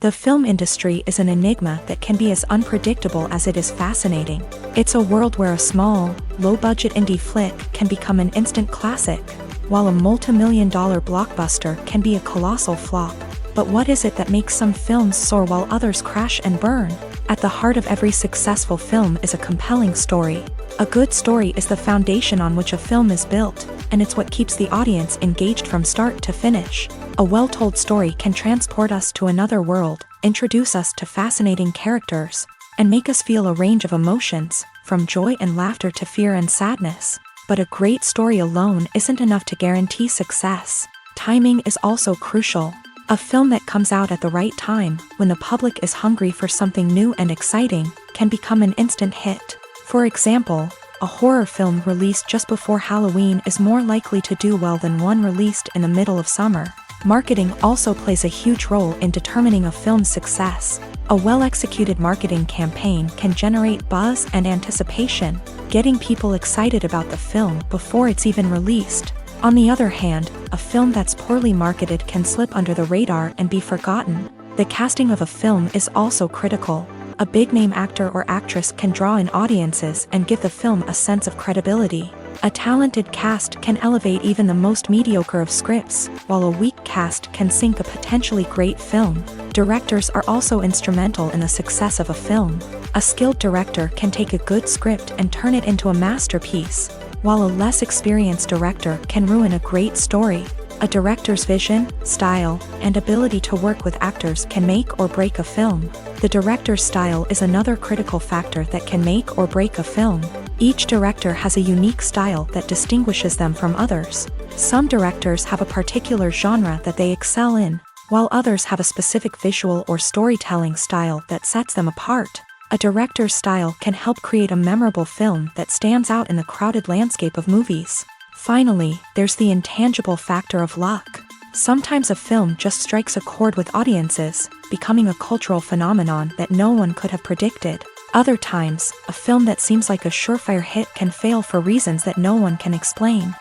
The film industry is an enigma that can be as unpredictable as it is fascinating. It's a world where a small, low-budget indie flick can become an instant classic, while a multi-million-dollar blockbuster can be a colossal flop. But what is it that makes some films soar while others crash and burn? At the heart of every successful film is a compelling story. A good story is the foundation on which a film is built, and it's what keeps the audience engaged from start to finish. A well-told story can transport us to another world, introduce us to fascinating characters, and make us feel a range of emotions, from joy and laughter to fear and sadness. But a great story alone isn't enough to guarantee success. Timing is also crucial. A film that comes out at the right time, when the public is hungry for something new and exciting, can become an instant hit. For example, a horror film released just before Halloween is more likely to do well than one released in the middle of summer. Marketing also plays a huge role in determining a film's success. A well-executed marketing campaign can generate buzz and anticipation, getting people excited about the film before it's even released. On the other hand, a film that's poorly marketed can slip under the radar and be forgotten. The casting of a film is also critical. A big-name actor or actress can draw in audiences and give the film a sense of credibility. A talented cast can elevate even the most mediocre of scripts, while a weak cast can sink a potentially great film. Directors are also instrumental in the success of a film. A skilled director can take a good script and turn it into a masterpiece, while a less experienced director can ruin a great story. A director's vision, style, and ability to work with actors can make or break a film. The director's style is another critical factor that can make or break a film. Each director has a unique style that distinguishes them from others. Some directors have a particular genre that they excel in, while others have a specific visual or storytelling style that sets them apart. A director's style can help create a memorable film that stands out in the crowded landscape of movies. Finally, there's the intangible factor of luck. Sometimes a film just strikes a chord with audiences, becoming a cultural phenomenon that no one could have predicted. Other times, a film that seems like a surefire hit can fail for reasons that no one can explain.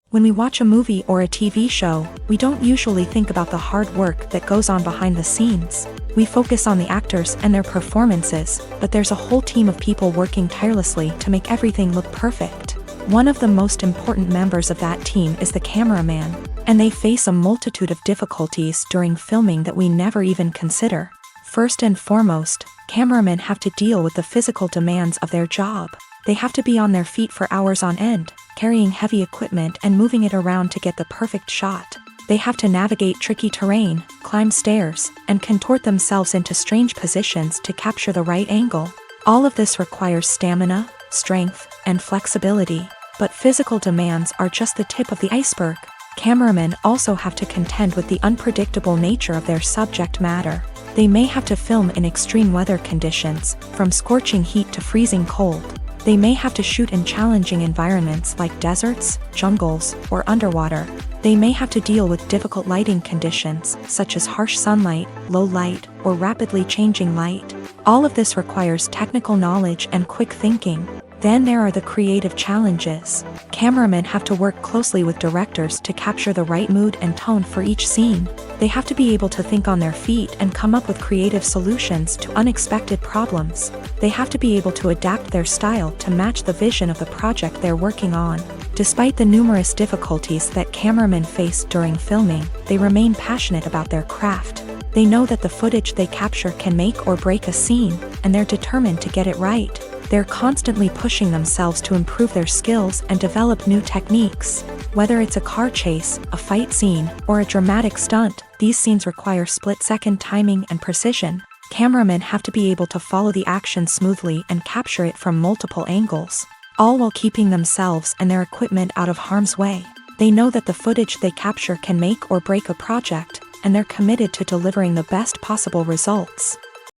When we watch a movie or a TV show, we don't usually think about the hard work that goes on behind the scenes. We focus on the actors and their performances, but there's a whole team of people working tirelessly to make everything look perfect. One of the most important members of that team is the cameraman, and they face a multitude of difficulties during filming that we never even consider. First and foremost, cameramen have to deal with the physical demands of their job. They have to be on their feet for hours on end, carrying heavy equipment and moving it around to get the perfect shot. They have to navigate tricky terrain, climb stairs, and contort themselves into strange positions to capture the right angle. All of this requires stamina, strength, and flexibility. But physical demands are just the tip of the iceberg. Cameramen also have to contend with the unpredictable nature of their subject matter. They may have to film in extreme weather conditions, from scorching heat to freezing cold. They may have to shoot in challenging environments like deserts, jungles, or underwater. They may have to deal with difficult lighting conditions, such as harsh sunlight, low light, or rapidly changing light. All of this requires technical knowledge and quick thinking. Then there are the creative challenges. Cameramen have to work closely with directors to capture the right mood and tone for each scene. They have to be able to think on their feet and come up with creative solutions to unexpected problems. They have to be able to adapt their style to match the vision of the project they're working on. Despite the numerous difficulties that cameramen face during filming, they remain passionate about their craft. They know that the footage they capture can make or break a scene, and they're determined to get it right. They're constantly pushing themselves to improve their skills and develop new techniques. Whether it's a car chase, a fight scene, or a dramatic stunt, these scenes require split-second timing and precision. Cameramen have to be able to follow the action smoothly and capture it from multiple angles, all while keeping themselves and their equipment out of harm's way. They know that the footage they capture can make or break a project, and they're committed to delivering the best possible results.